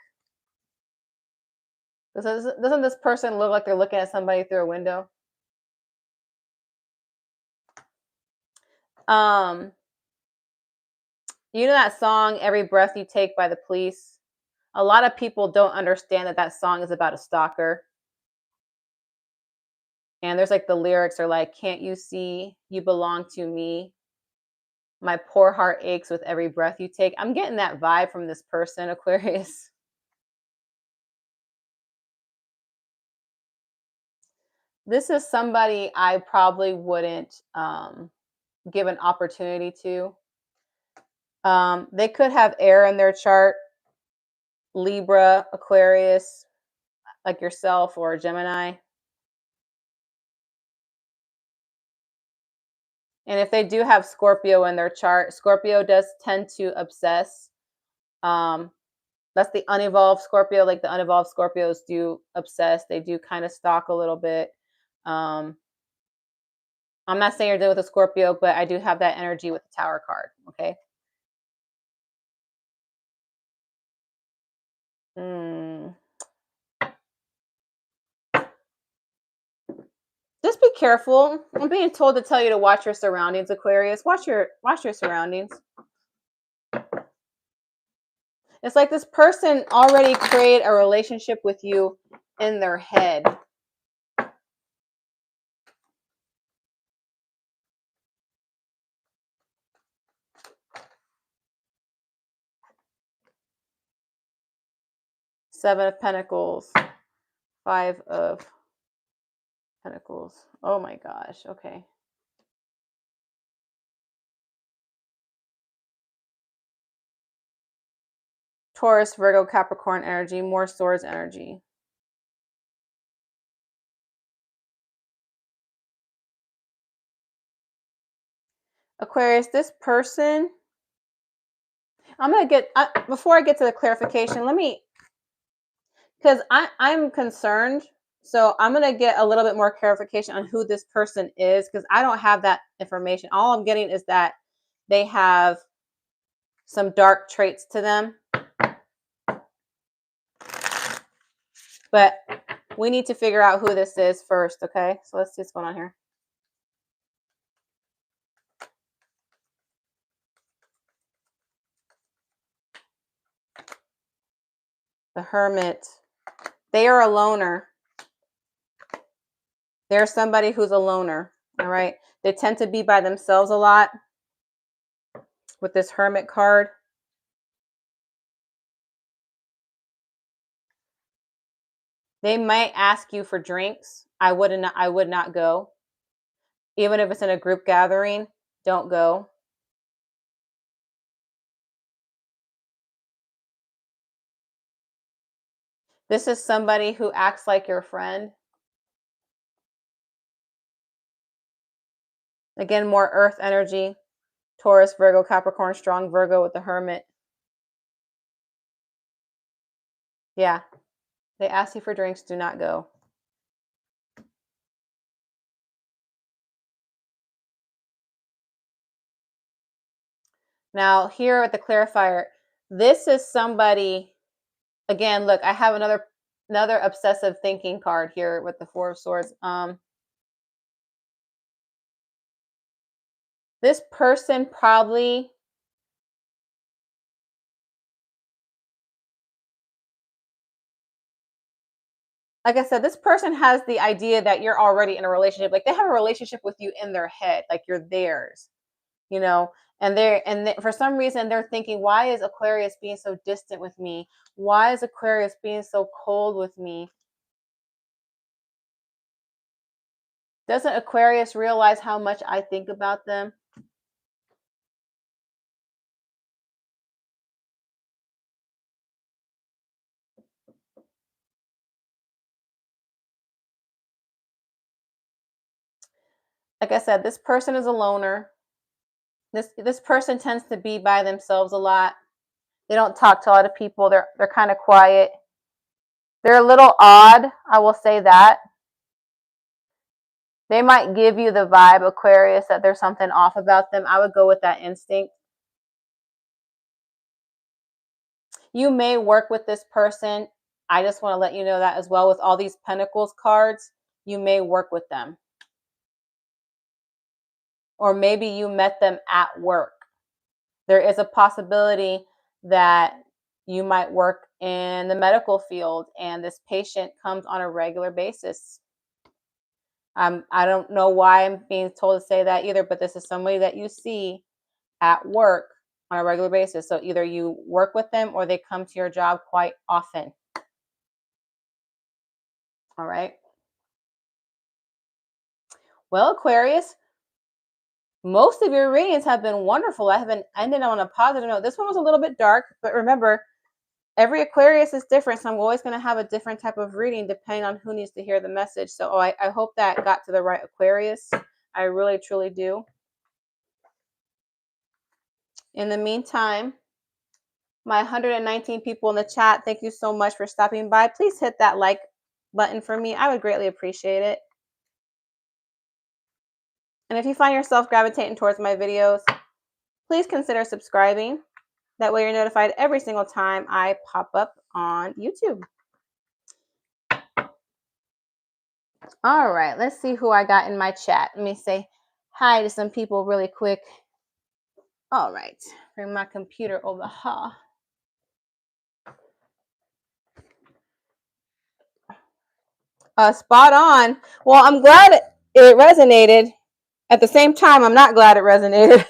Doesn't this person look like they're looking at somebody through a window? Um, you know that song "Every Breath You Take" by the Police? A lot of people don't understand that that song is about a stalker. And there's like the lyrics are like, "Can't you see you belong to me? My poor heart aches with every breath you take." I'm getting that vibe from this person, Aquarius. This is somebody I probably wouldn't give an opportunity to. They could have air in their chart, Libra, Aquarius, like yourself, or Gemini. And if they do have Scorpio in their chart, Scorpio does tend to obsess. Um, that's the unevolved Scorpio. Like the unevolved Scorpios do obsess. They do kind of stalk a little bit. Um, I'm not saying you're dealing with a Scorpio, but I do have that energy with the Tower card. Okay. Hmm. Just be careful. I'm being told to tell you to watch your surroundings, Aquarius. Watch your surroundings. It's like this person already created a relationship with you in their head. Seven of Pentacles, Five of Pentacles. Oh my gosh. Okay. Taurus, Virgo, Capricorn energy, more swords energy. Aquarius, this person, I'm going to get, before I get to the clarification, let me, because I'm concerned. So I'm going to get a little bit more clarification on who this person is, because I don't have that information. All I'm getting is that they have some dark traits to them. But we need to figure out who this is first, okay? So let's see what's going on here. The Hermit. They are a loner. They're somebody who's a loner, all right? They tend to be by themselves a lot with this Hermit card. They might ask you for drinks. I would not go. Even if it's in a group gathering, don't go. This is somebody who acts like your friend. Again, more earth energy. Taurus, Virgo, Capricorn, strong Virgo with the Hermit. Yeah. They ask you for drinks, do not go. Now, here at the clarifier, this is somebody, again, look, I have another obsessive thinking card here with the Four of Swords. This person probably, like I said, this person has the idea that you're already in a relationship. Like they have a relationship with you in their head, like you're theirs, you know. And for some reason they're thinking, why is Aquarius being so distant with me? Why is Aquarius being so cold with me? Doesn't Aquarius realize how much I think about them? Like I said, this person is a loner. This person tends to be by themselves a lot. They don't talk to a lot of people. They're kind of quiet. They're a little odd, I will say that. They might give you the vibe, Aquarius, that there's something off about them. I would go with that instinct. You may work with this person. I just want to let you know that as well. With all these Pentacles cards, you may work with them. Or maybe you met them at work. There is a possibility that you might work in the medical field and this patient comes on a regular basis. I don't know why I'm being told to say that either, but this is somebody that you see at work on a regular basis. So either you work with them or they come to your job quite often. All right. Well, Aquarius, most of your readings have been wonderful. I have been ended on a positive note. This one was a little bit dark, but remember, every Aquarius is different, so I'm always going to have a different type of reading depending on who needs to hear the message. So I hope that got to the right Aquarius. I really, truly do. In the meantime, my 119 people in the chat, thank you so much for stopping by. Please hit that like button for me. I would greatly appreciate it. And if you find yourself gravitating towards my videos, please consider subscribing. That way you're notified every single time I pop up on YouTube. All right, let's see who I got in my chat. Let me say hi to some people really quick. All right, bring my computer over here. Spot on. Well, I'm glad it resonated. At the same time, I'm not glad it resonated.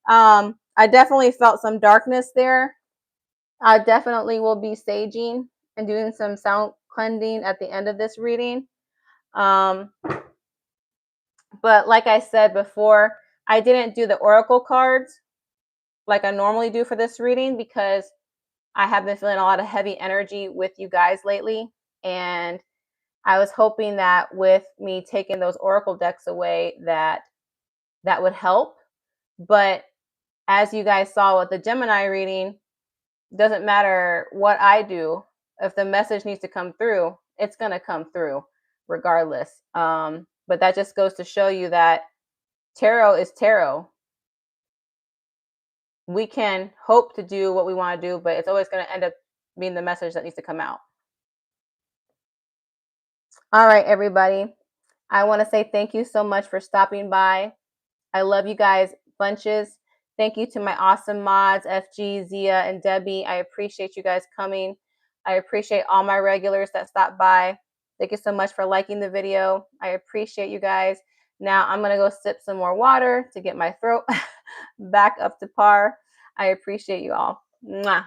I definitely felt some darkness there. I definitely will be saging and doing some sound cleansing at the end of this reading. But like I said before, I didn't do the oracle cards like I normally do for this reading because I have been feeling a lot of heavy energy with you guys lately. And I was hoping that with me taking those oracle decks away that would help. But as you guys saw with the Gemini reading, doesn't matter what I do. If the message needs to come through, it's going to come through regardless. But that just goes to show you that tarot is tarot. We can hope to do what we want to do, but it's always going to end up being the message that needs to come out. All right, everybody. I want to say thank you so much for stopping by. I love you guys bunches. Thank you to my awesome mods, FG, Zia, and Debbie. I appreciate you guys coming. I appreciate all my regulars that stopped by. Thank you so much for liking the video. I appreciate you guys. Now I'm going to go sip some more water to get my throat back up to par. I appreciate you all. Mwah.